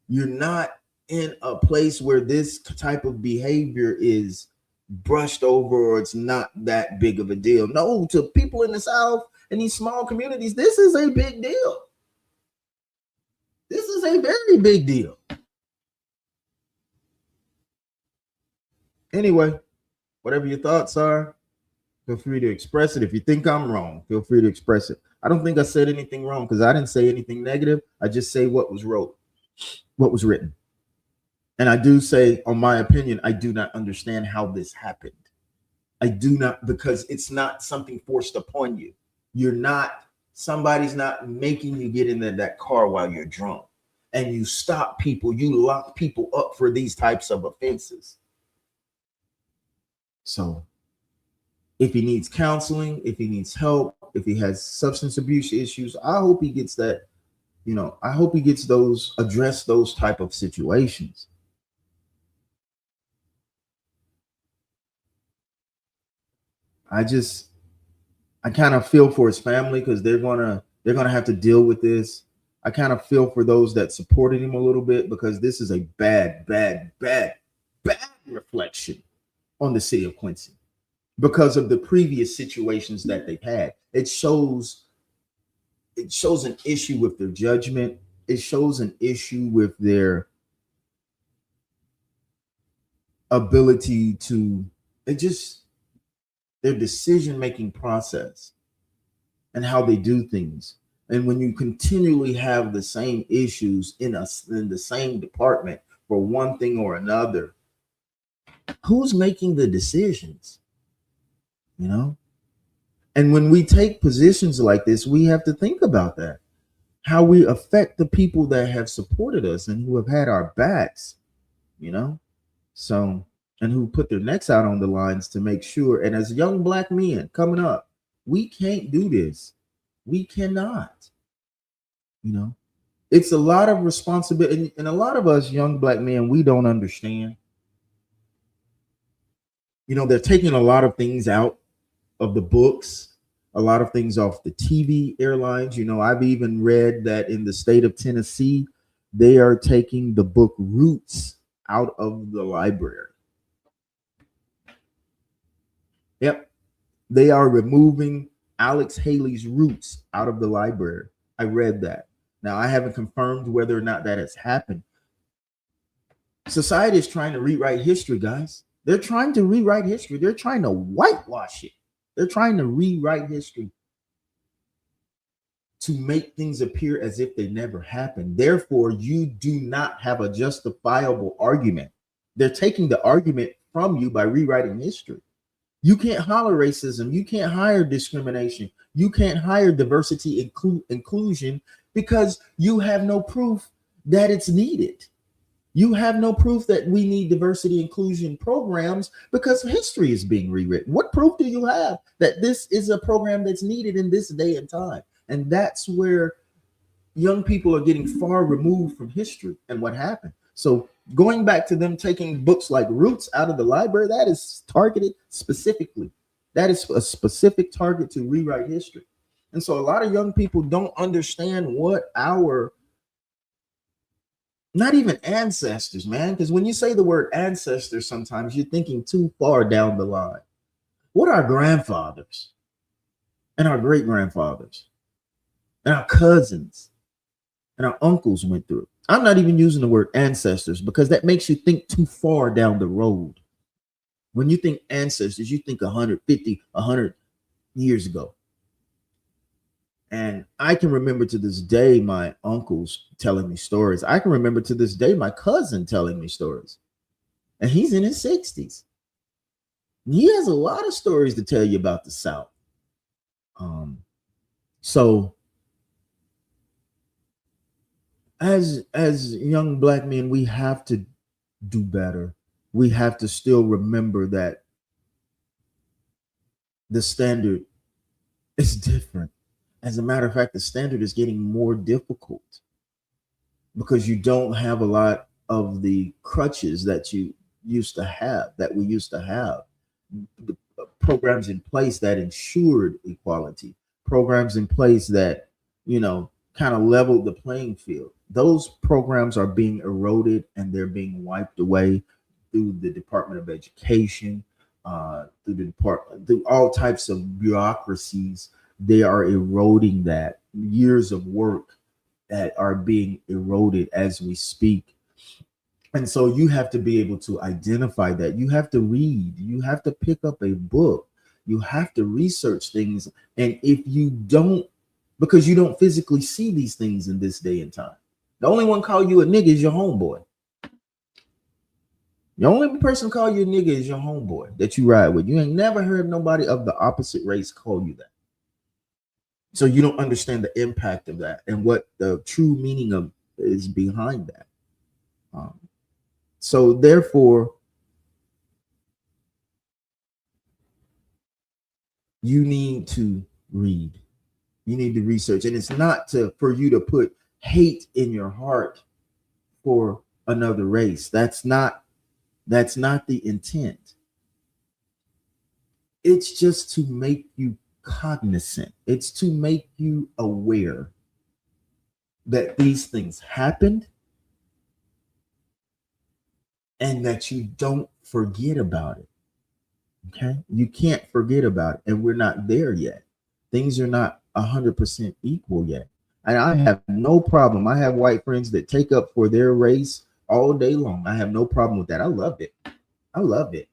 You're not in a place where this type of behavior is brushed over, or it's not that big of a deal. No, to people in the South and these small communities, this is a big deal. This is a very big deal. Anyway, whatever your thoughts are, Feel free to express it. If you think I'm wrong, feel free to express it. I don't think I said anything wrong because I didn't say anything negative. I just say what was wrote, what was written. And I do say, on my opinion, I do not understand how this happened. I do not, because it's not something forced upon you. You're not, somebody's not making you get in that car while you're drunk. And you stop people, you lock people up for these types of offenses. So if he needs counseling, if he needs help, if he has substance abuse issues, I hope he gets that, I hope he gets those, address those type of situations. I kind of feel for his family because they're gonna have to deal with this. I kind of feel for those that supported him a little bit because this is a bad reflection on the city of Quincy because of the previous situations that they've had. It shows an issue with their judgment. It shows an issue with their ability to, their decision-making process and how they do things. And when you continually have the same issues in the same department for one thing or another, who's making the decisions? And when we take positions like this, we have to think about that, how we affect the people that have supported us and who have had our backs, so, and who put their necks out on the lines to make sure. And as young Black men coming up, we can't do this. We cannot. It's a lot of responsibility. And a lot of us young Black men, we don't understand. They're taking a lot of things out of the books, a lot of things off the TV airlines. I've even read that in the state of Tennessee, they are taking the book Roots out of the library. Yep. They are removing Alex Haley's Roots out of the library. I read that. Now, I haven't confirmed whether or not that has happened. Society is trying to rewrite history, guys. They're trying to rewrite history. They're trying to whitewash it. They're trying to rewrite history to make things appear as if they never happened. Therefore, you do not have a justifiable argument. They're taking the argument from you by rewriting history. You can't holler racism. You can't hire discrimination. You can't hire diversity inclusion because you have no proof that it's needed. You have no proof that we need diversity inclusion programs because history is being rewritten. What proof do you have that this is a program that's needed in this day and time? And that's where young people are getting far removed from history and what happened. So going back to them taking books like Roots out of the library, that is targeted specifically. That is a specific target to rewrite history. And so a lot of young people don't understand what our, not even ancestors, man, because when you say the word ancestors, sometimes you're thinking too far down the line. What our grandfathers and our great grandfathers and our cousins and our uncles went through. I'm not even using the word ancestors because that makes you think too far down the road. When you think ancestors, you think 150, 100 years ago. And I can remember to this day my uncles telling me stories. I can remember to this day my cousin telling me stories. And he's in his 60s. He has a lot of stories to tell you about the South. So as young Black men, we have to do better. We have to still remember that the standard is different. As a matter of fact, the standard is getting more difficult because you don't have a lot of the crutches that you used to have, that we used to have. The programs in place that ensured equality, programs in place that, kind of leveled the playing field. Those programs are being eroded and they're being wiped away through the Department of Education, through all types of bureaucracies. They are eroding that. Years of work that are being eroded as we speak. And so you have to be able to identify that. You have to read. You have to pick up a book. You have to research things. And if you don't, because you don't physically see these things in this day and time, the only one call you a nigga is your homeboy. The only person call you a nigga is your homeboy that you ride with. You ain't never heard nobody of the opposite race call you that. So you don't understand the impact of that and what the true meaning of is behind that. So therefore, you need to read. You need to research. And it's not for you to put hate in your heart for another race. That's not the intent. It's just to make you cognizant. It's to make you aware that these things happened and that you don't forget about it. Okay? You can't forget about it. And we're not there yet. Things are not 100% equal yet. And I have no problem. I have white friends that take up for their race all day long. I have no problem with that. I love it. I love it.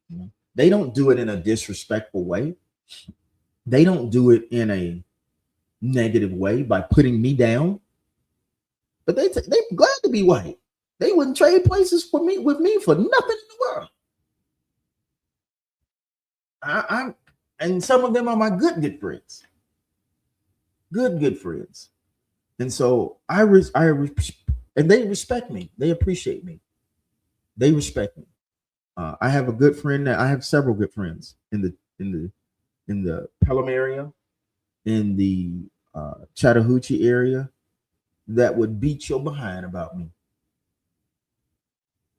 You know? They don't do it in a disrespectful way. They don't do it in a negative way by putting me down. But they're glad to be white. They wouldn't trade places with me for nothing in the world. And some of them are my good friends. Good friends. And so and they respect me. They appreciate me. They respect me. I have a good friend I have several good friends in the Pelham area, in the Chattahoochee area, that would beat your behind about me.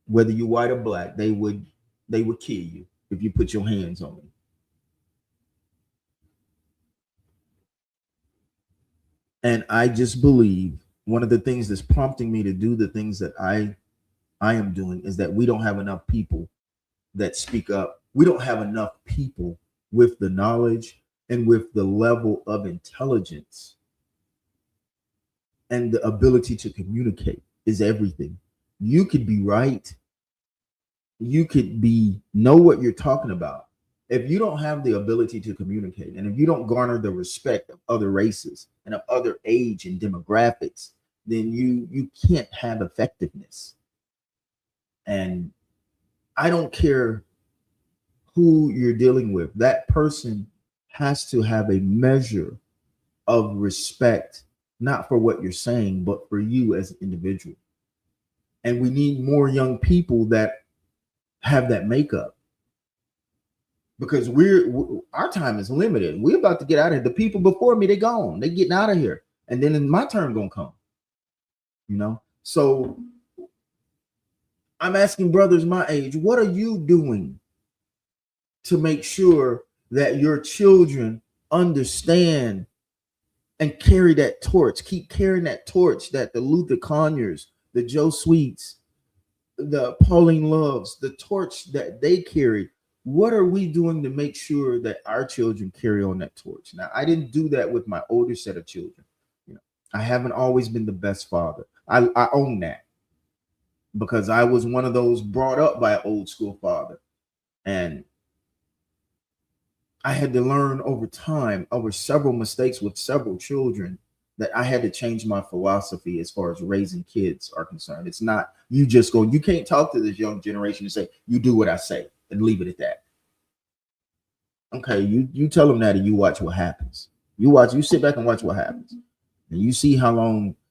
Whether you're white or black, they would kill you if you put your hands on me. And I just believe one of the things that's prompting me to do the things that I am doing is that we don't have enough people that speak up. We don't have enough people with the knowledge and with the level of intelligence and the ability to communicate is everything. You could be right. You could know what you're talking about. If you don't have the ability to communicate, and if you don't garner the respect of other races and of other age and demographics, then you can't have effectiveness. And I don't care who you're dealing with. That person has to have a measure of respect, not for what you're saying, but for you as an individual. And we need more young people that have that makeup, because our time is limited. We're about to get out of here. The people before me, they're gone. They're getting out of here. And then my turn gonna come. So I'm asking brothers my age, what are you doing to make sure that your children understand and carry that torch? Keep carrying that torch that the Luther Conyers, the Joe Sweets, the Pauline Loves, the torch that they carry. What are we doing to make sure that our children carry on that torch? Now, I didn't do that with my older set of children. I haven't always been the best father. I own that, because I was one of those brought up by an old school father. And I had to learn over time, over several mistakes with several children, that I had to change my philosophy as far as raising kids are concerned. It's not you can't talk to this young generation and say, you do what I say and leave it at that. Okay, you tell them that and you watch what happens. You sit back and watch what happens. And you see how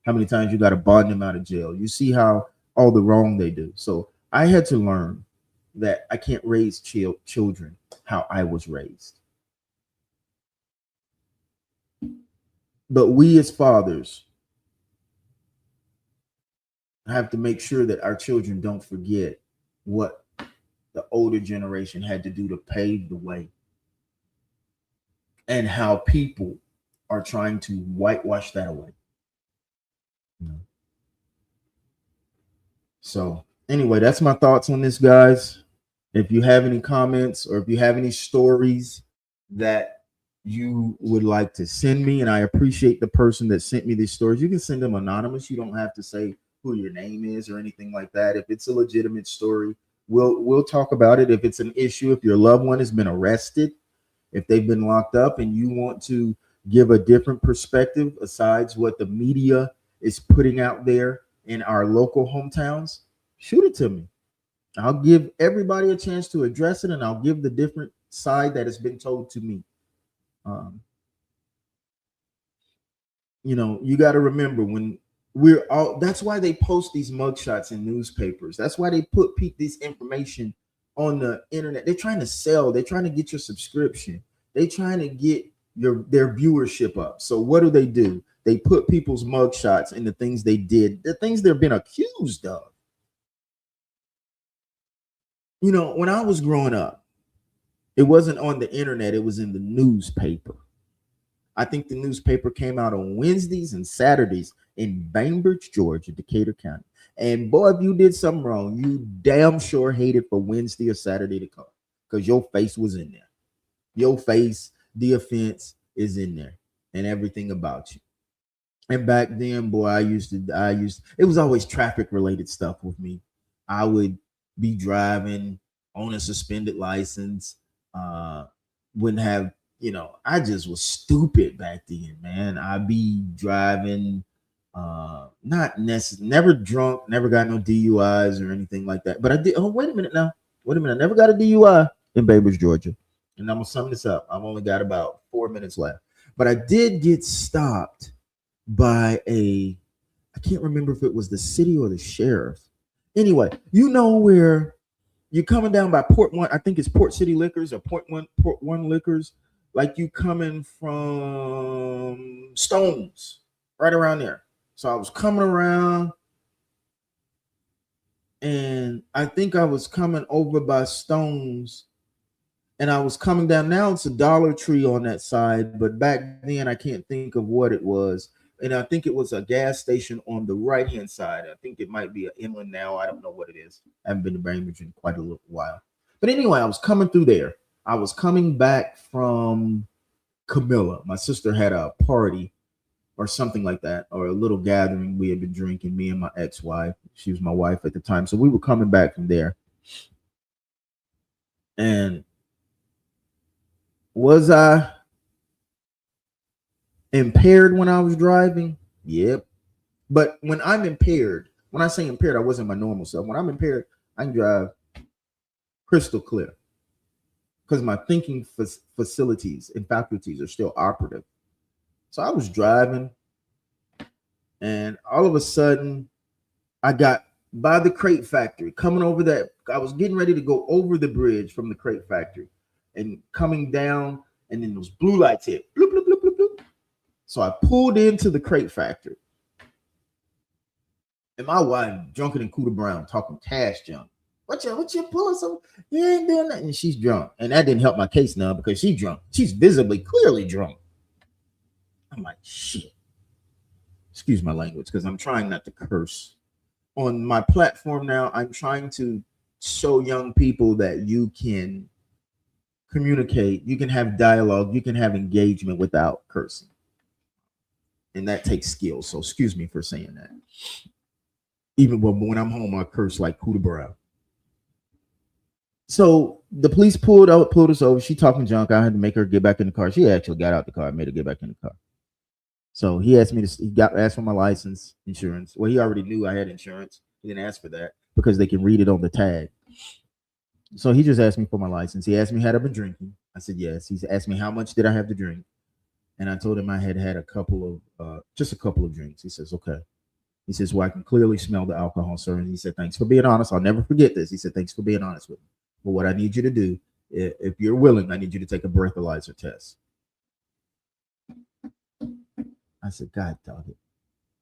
many times you got to bond them out of jail. You see how all the wrong they do. So I had to learn that I can't raise children how I was raised. But we as fathers have to make sure that our children don't forget what the older generation had to do to pave the way, and how people are trying to whitewash that away. So anyway, that's my thoughts on this, guys. If you have any comments, or if you have any stories that you would like to send me, and I appreciate the person that sent me these stories, you can send them anonymous. You don't have to say who your name is or anything like that. If it's a legitimate story, we'll talk about it. If it's an issue, if your loved one has been arrested, If they've been locked up and you want to give a different perspective besides what the media is putting out there in our local hometowns, shoot it to me. I'll give everybody a chance to address it, and I'll give the different side that has been told to me. Um, you got to remember when we're all, that's why they post these mugshots in newspapers. That's why they put this information on the internet. They're trying to sell, they're trying to get your subscription, they're trying to get their viewership up. So what do? They put people's mugshots and the things they did, the things they've been accused of. When I was growing up, it wasn't on the internet, it was in the newspaper. I think the newspaper came out on Wednesdays and Saturdays in Bainbridge, Georgia, Decatur County. And boy, if you did something wrong, you damn sure hated for Wednesday or Saturday to come, because your face was in there. Your face, the offense is in there, and everything about you. And back then, boy, it was always traffic related stuff with me. I would be driving on a suspended license, wouldn't have, I just was stupid back then, man. I'd be driving, never drunk, never got no DUIs or anything like that. But I did. Oh, wait a minute now. I never got a DUI in Bainbridge, Georgia. And I'm gonna sum this up. I've only got about 4 minutes left. But I did get stopped by I can't remember if it was the city or the sheriff. Anyway, where you're coming down by Port One, I think it's Port City Liquors or Port One Liquors, like you coming from Stones, right around there. So I was coming around, and I think I was coming over by Stones, and I was coming down. Now it's a Dollar Tree on that side, but back then I can't think of what it was. And I think it was a gas station on the right-hand side. I think it might be an Inland now. I don't know what it is. I haven't been to Bainbridge in quite a little while. But anyway, I was coming through there. I was coming back from Camilla. My sister had a party or something like that, or a little gathering. We had been drinking, me and my ex-wife. She was my wife at the time. So we were coming back from there. And was I impaired when I was driving? Yep. But when I'm impaired, when I say impaired, I wasn't my normal self. When I'm impaired, I can drive crystal clear because my thinking facilities and faculties are still operative. So I was driving, and all of a sudden I got by the crate factory, coming over that. I was getting ready to go over the bridge from the crate factory and coming down, and then those blue lights hit. Bloop, bloop, bloop, bloop, bloop. So I pulled into the crate factory, and my wife, drunker than Cooter Brown, talking cash junk. What you pulling? So you ain't doing that. And she's drunk, and that didn't help my case now because she's drunk. She's visibly, clearly drunk. I'm like, shit. Excuse my language, because I'm trying not to curse. On my platform now, I'm trying to show young people that you can communicate, you can have dialogue, you can have engagement without cursing. And that takes skill. So excuse me for saying that. Even when I'm home, I curse like Cooter Brown. So the police pulled us over. She talking junk. I had to make her get back in the car. She actually got out the car. I made her get back in the car. So he asked me asked for my license, insurance. Well, he already knew I had insurance. He didn't ask for that because they can read it on the tag. So he just asked me for my license. He asked me had I been drinking. I said yes. He asked me how much did I have to drink, and I told him I had a couple of drinks. He says okay. He says, well, I can clearly smell the alcohol, sir. And he said, thanks for being honest. I'll never forget this. He said, thanks for being honest with me. But what I need you to do, if you're willing, I need you to take a breathalyzer test. I said, God dog it,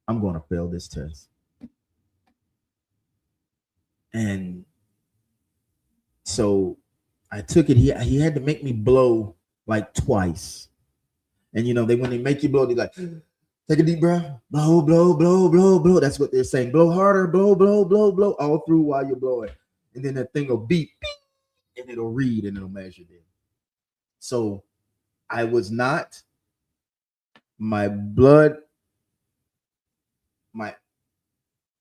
I'm going to fail this test. And so I took it. He had to make me blow like twice. And when they make you blow, they're like, take a deep breath, blow, blow, blow, blow, blow. That's what they're saying. Blow harder, blow, blow, blow, blow, all through while you're blowing. And then that thing will beep, beep, and it'll read and it'll measure them. So I was not, my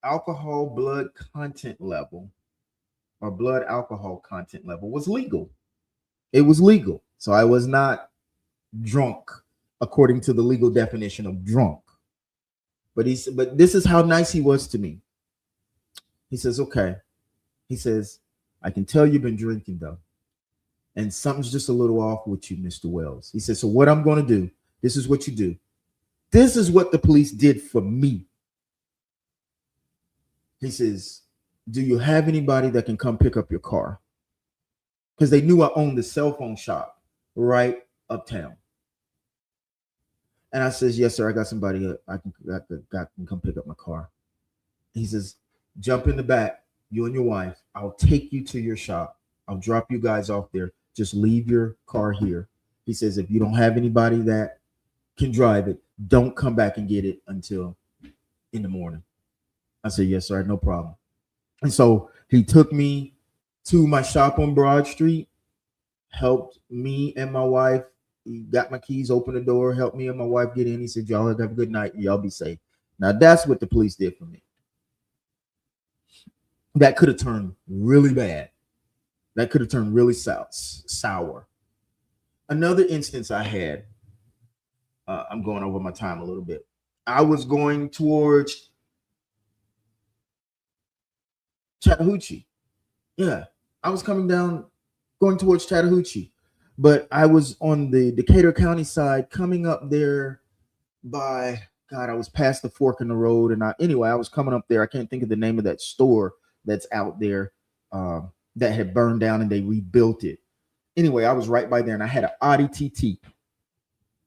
alcohol blood content level or blood alcohol content level was legal. It was legal. So I was not drunk according to the legal definition of drunk. But but this is how nice he was to me. He says, okay. He says, I can tell you've been drinking though. And something's just a little off with you, Mr. Wells. He says, so what I'm going to do, this is what you do. This is what the police did for me. He says, do you have anybody that can come pick up your car? Because they knew I owned the cell phone shop right uptown. And I says, yes, sir. I got somebody that can come pick up my car. He says, jump in the back, you and your wife. I'll take you to your shop. I'll drop you guys off there. Just leave your car here. He says, if you don't have anybody that can drive it, don't come back and get it until in the morning. I said, yes, sir, no problem. And so he took me to my shop on Broad Street, helped me and my wife. He got my keys, opened the door, helped me and my wife get in. He said, y'all have a good night and y'all be safe. Now, that's what the police did for me. That could have turned really bad. That could have turned really sour. Another instance I had, I'm going over my time a little bit. I was going towards Chattahoochee. Yeah, I was going towards Chattahoochee, but I was on the Decatur County side, coming up there by, God, I was past the fork in the road. And I was coming up there. I can't think of the name of that store that's out there that had burned down and they rebuilt it. Anyway, I was right by there and I had an Audi TT.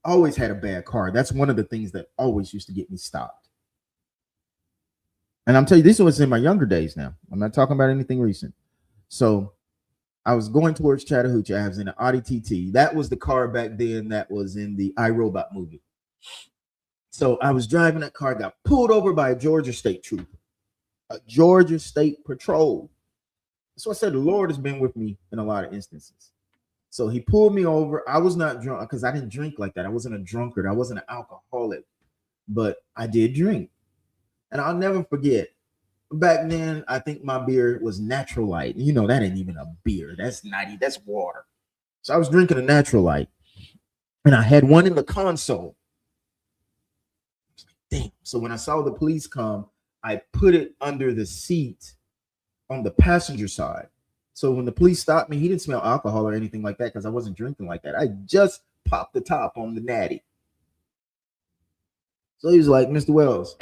Always had a bad car. That's one of the things that always used to get me stopped. And I'm telling you, this was in my younger days now. I'm not talking about anything recent. So I was going towards Chattahoochee. I was in an Audi TT. That was the car back then that was in the iRobot movie. So I was driving that car, got pulled over by a Georgia State trooper, a Georgia State Patrol. So I said, the Lord has been with me in a lot of instances. So he pulled me over. I was not drunk because I didn't drink like that. I wasn't a drunkard. I wasn't an alcoholic, but I did drink. And I'll never forget, back then, I think my beer was Natural Light. You know, that ain't even a beer. That's water. So I was drinking a Natural Light. And I had one in the console. Damn. So when I saw the police come, I put it under the seat on the passenger side. So when the police stopped me, he didn't smell alcohol or anything like that because I wasn't drinking like that. I just popped the top on the natty. So he was like, Mr. Wells,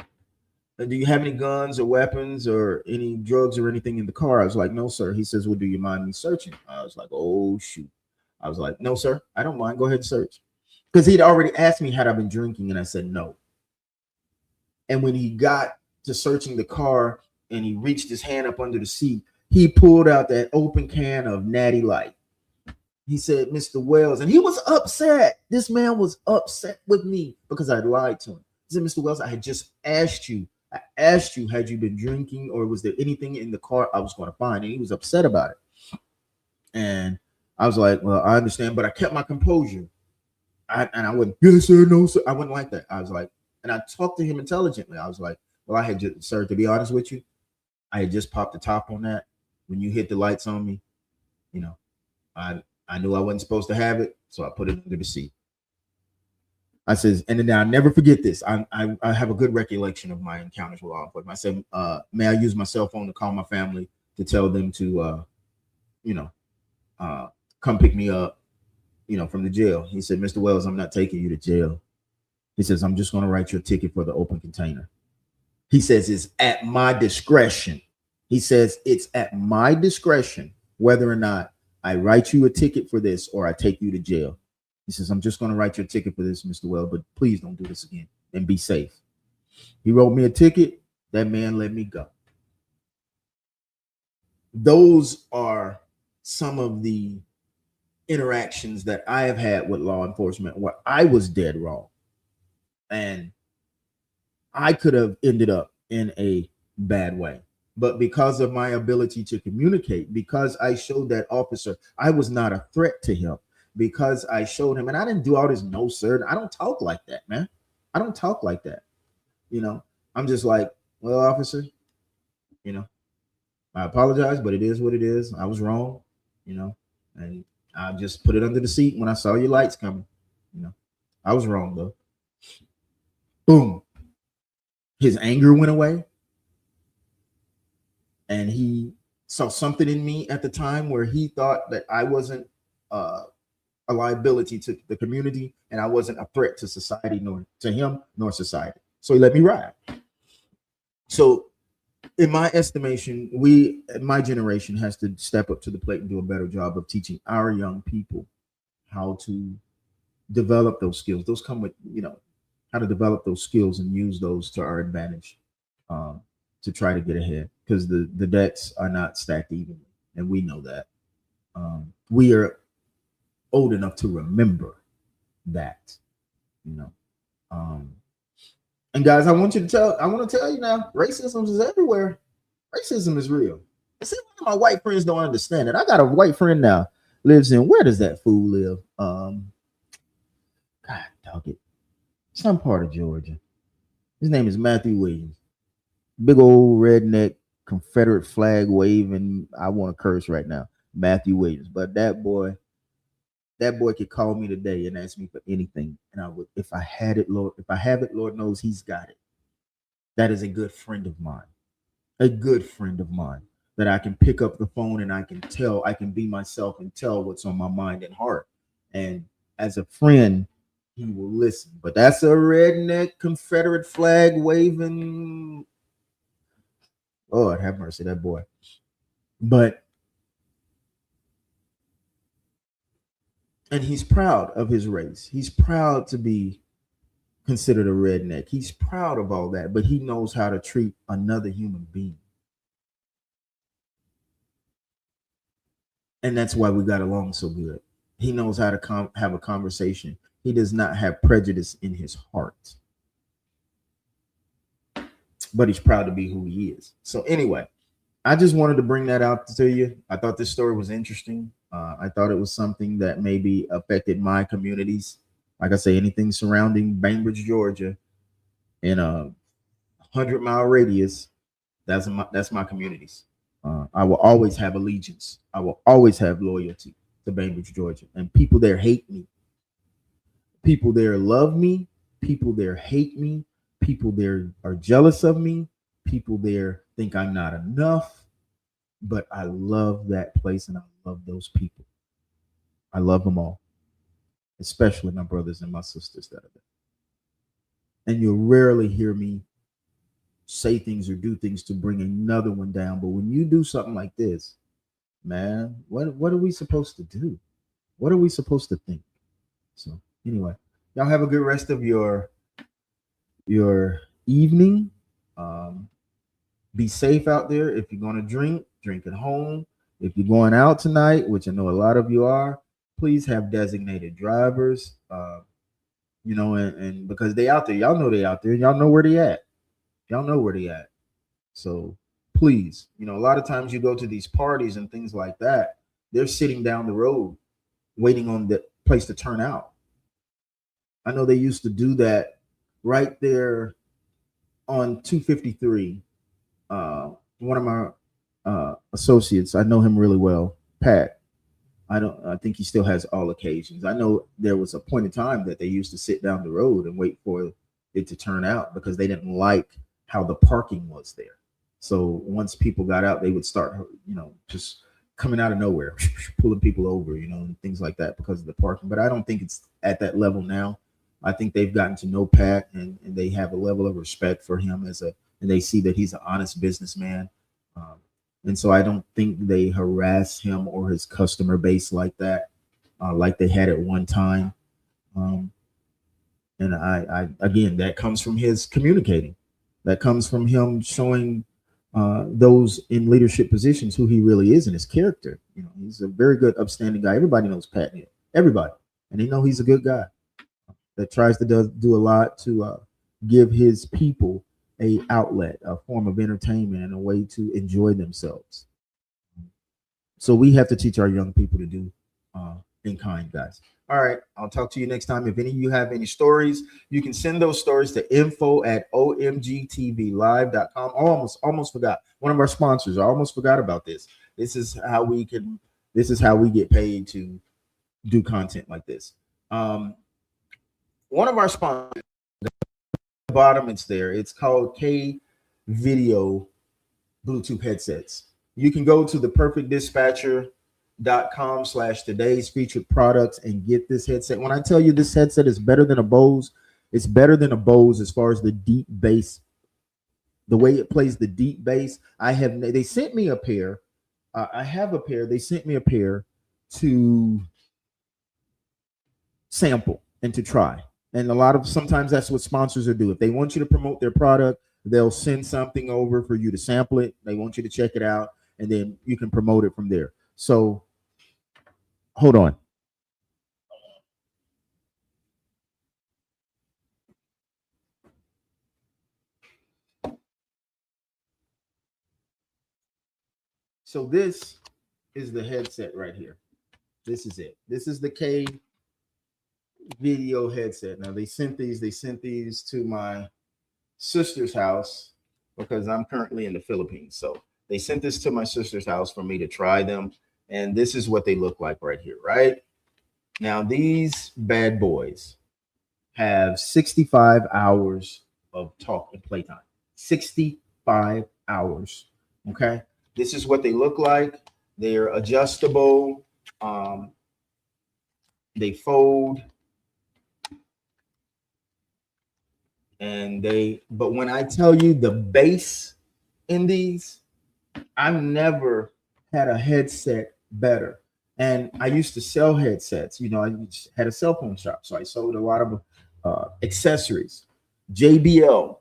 do you have any guns or weapons or any drugs or anything in the car? I was like, no, sir. He says, well, do you mind me searching? I was like, oh, shoot. I was like, no, sir, I don't mind. Go ahead and search. Because he'd already asked me had I been drinking, and I said no. And when he got to searching the car and he reached his hand up under the seat, he pulled out that open can of Natty Light. He said, Mr. Wells, and he was upset. This man was upset with me because I lied to him. He said, Mr. Wells, I had just asked you. I asked you, had you been drinking or was there anything in the car I was going to find? And he was upset about it. And I was like, well, I understand, but I kept my composure. I wouldn't, yes, sir, no, sir. I wouldn't like that. I was like, and I talked to him intelligently. I was like, well, I had just, sir, to be honest with you, I had just popped the top on that. When you hit the lights on me, you know, I knew I wasn't supposed to have it, so I put it under the seat. I says, and then I'll never forget this. I have a good recollection of my encounters with law enforcement. I said, may I use my cell phone to call my family to tell them to, come pick me up, from the jail. He said, Mr. Wells, I'm not taking you to jail. He says, I'm just going to write your ticket for the open container. He says, it's at my discretion. He says, it's at my discretion whether or not I write you a ticket for this or I take you to jail. He says, I'm just going to write your ticket for this, Mr. Wells, but please don't do this again and be safe. He wrote me a ticket. That man let me go. Those are some of the interactions that I have had with law enforcement where I was dead wrong. And I could have ended up in a bad way. But because of my ability to communicate, because I showed that officer I was not a threat to him, because I showed him, and I didn't do all this no, sir. I don't talk like that, man. I don't talk like that. I'm just like, well, officer, I apologize, but it is what it is. I was wrong, and I just put it under the seat when I saw your lights coming. You know, I was wrong though. Boom. His anger went away. And he saw something in me at the time where he thought that I wasn't a liability to the community and I wasn't a threat to society, nor to him, nor society. So he let me ride. So in my estimation, my generation has to step up to the plate and do a better job of teaching our young people how to develop those skills. Those come with, how to develop those skills and use those to our advantage to try to get ahead, because the decks are not stacked evenly. And we know that. We are old enough to remember that, and guys, I want to tell you now, racism is everywhere. Racism is real. See, one of my white friends don't understand it. I got a white friend now, lives in, where does that fool live? God dog it. Some part of Georgia. His name is Matthew Williams. Big old redneck Confederate flag waving. I want to curse right now. Matthew Williams. But that boy could call me today and ask me for anything. And I would, if I had it, Lord, if I have it, Lord knows he's got it. That is a good friend of mine. A good friend of mine that I can pick up the phone and I can be myself and tell what's on my mind and heart. And as a friend, he will listen. But that's a redneck Confederate flag waving. Lord have mercy, that boy. And he's proud of his race. He's proud to be considered a redneck. He's proud of all that, but he knows how to treat another human being. And that's why we got along so good. He knows how to have a conversation. He does not have prejudice in his heart. But he's proud to be who he is. So anyway, I just wanted to bring that out to you. I thought this story was interesting. I thought it was something that maybe affected my communities. Like I say, anything surrounding Bainbridge, Georgia, in a 100-mile radius, that's my communities. I will always have allegiance. I will always have loyalty to Bainbridge, Georgia. And people there hate me. People there love me. People there hate me. People there are jealous of me. People there think I'm not enough. But I love that place and I love those people. I love them all, especially my brothers and my sisters that are there. And you'll rarely hear me say things or do things to bring another one down. But when you do something like this, man, what are we supposed to do? What are we supposed to think? So anyway, y'all have a good rest of your evening. Be safe out there. If you're going to drink at home. If you're going out tonight, which I know a lot of you are, please have designated drivers. And because they out there, y'all know they out there, y'all know where they at. Y'all know where they at. So please, a lot of times you go to these parties and things like that, they're sitting down the road waiting on the place to turn out. I know they used to do that right there on 253. One of my associates, I know him really well, Pat. I think he still has all occasions. I know there was a point in time that they used to sit down the road and wait for it to turn out because they didn't like how the parking was there. So once people got out, they would start, just coming out of nowhere, pulling people over, and things like that because of the parking. But I don't think it's at that level now. I think they've gotten to know Pat and they have a level of respect for him and they see that he's an honest businessman. And so I don't think they harass him or his customer base like that, like they had at one time. And I again, that comes from his communicating. That comes from him showing those in leadership positions who he really is and his character. He's a very good, upstanding guy. Everybody knows Pat here. Everybody. And they know he's a good guy that tries to do a lot to give his people a outlet, a form of entertainment, and a way to enjoy themselves. So we have to teach our young people to do in kind, guys. All right, I'll talk to you next time. If any of you have any stories, you can send those stories to info@omgtvlive.com. Almost forgot. One of our sponsors. I almost forgot about this. This is how we get paid to do content like this. One of our sponsors, at the bottom, it's there. It's called K Video Bluetooth headsets. You can go to theperfectdispatcher.com/today's featured products and get this headset. When I tell you this headset is better than a Bose, it's better than a Bose as far as the deep bass, the way it plays the deep bass. They sent me a pair. I have a pair. They sent me a pair to sample and to try. And sometimes that's what sponsors will do. If they want you to promote their product, they'll send something over for you to sample it. They want you to check it out, and then you can promote it from there. So hold on. So this is the headset right here. This is it. This is the K Video headset. Now they sent these to my sister's house because I'm currently in the Philippines. So they sent this to my sister's house for me to try them. And this is what they look like right here, right? Now these bad boys have 65 hours of talk and playtime. 65 hours. Okay. This is what they look like. They're adjustable. They fold. But when I tell you the bass in these, I've never had a headset better. And I used to sell headsets. You know, I had a cell phone shop, so I sold a lot of accessories. JBL.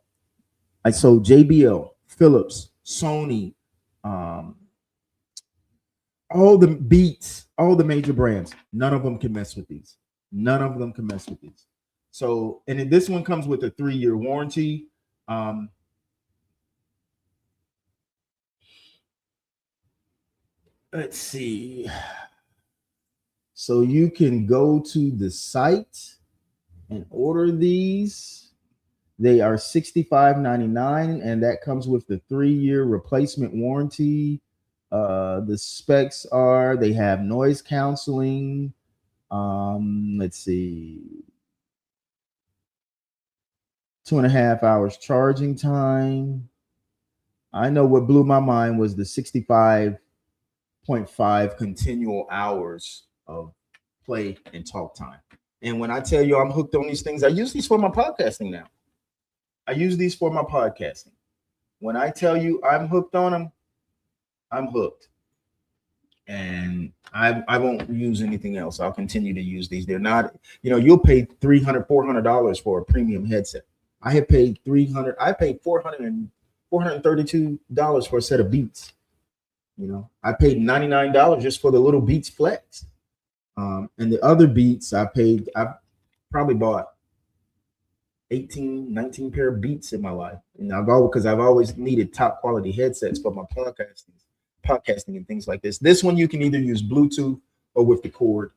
I sold JBL, Philips, Sony, all the Beats, all the major brands. None of them can mess with these. None of them can mess with these. So, and then this one comes with a 3-year warranty. Let's see. So you can go to the site and order these. They are $65.99, and that comes with the 3-year replacement warranty. The specs are they have noise canceling. Let's see. 2.5 hours charging time. I know what blew my mind was the 65.5 continual hours of play and talk time. And when I tell you I'm hooked on these things, I use these for my podcasting now. I use these for my podcasting. When I tell you I'm hooked on them, I'm hooked. And I won't use anything else. I'll continue to use these. They're not, you'll pay $300, $400 for a premium headset. I have paid $300. I paid $432 for a set of Beats. I paid $99 just for the little Beats Flex. And the other Beats I probably bought 18, 19 pair of Beats in my life. And I've always needed top quality headsets for my podcasting and things like this. This one you can either use Bluetooth or with the cord.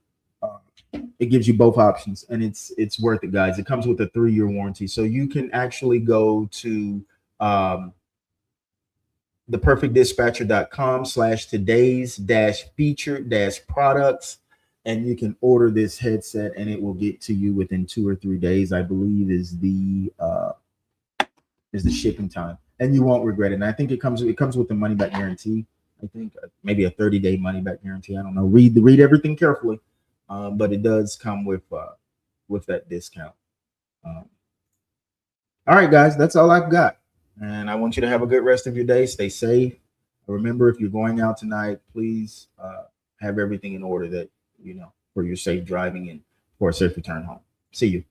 It gives you both options, and it's worth it, guys. It comes with a 3-year warranty, so you can actually go to theperfectdispatcher.com/today's-featured-products, and you can order this headset, and it will get to you within 2 or 3 days, I believe, is the shipping time, and you won't regret it. And I think it comes with the money back guarantee. I think maybe a 30-day money back guarantee. I don't know. Read everything carefully, but it does come with that discount. All right, guys, that's all I've got, and I want you to have a good rest of your day. Stay safe. Remember, if you're going out tonight, please have everything in order that for your safe driving and for a safe return home. See you.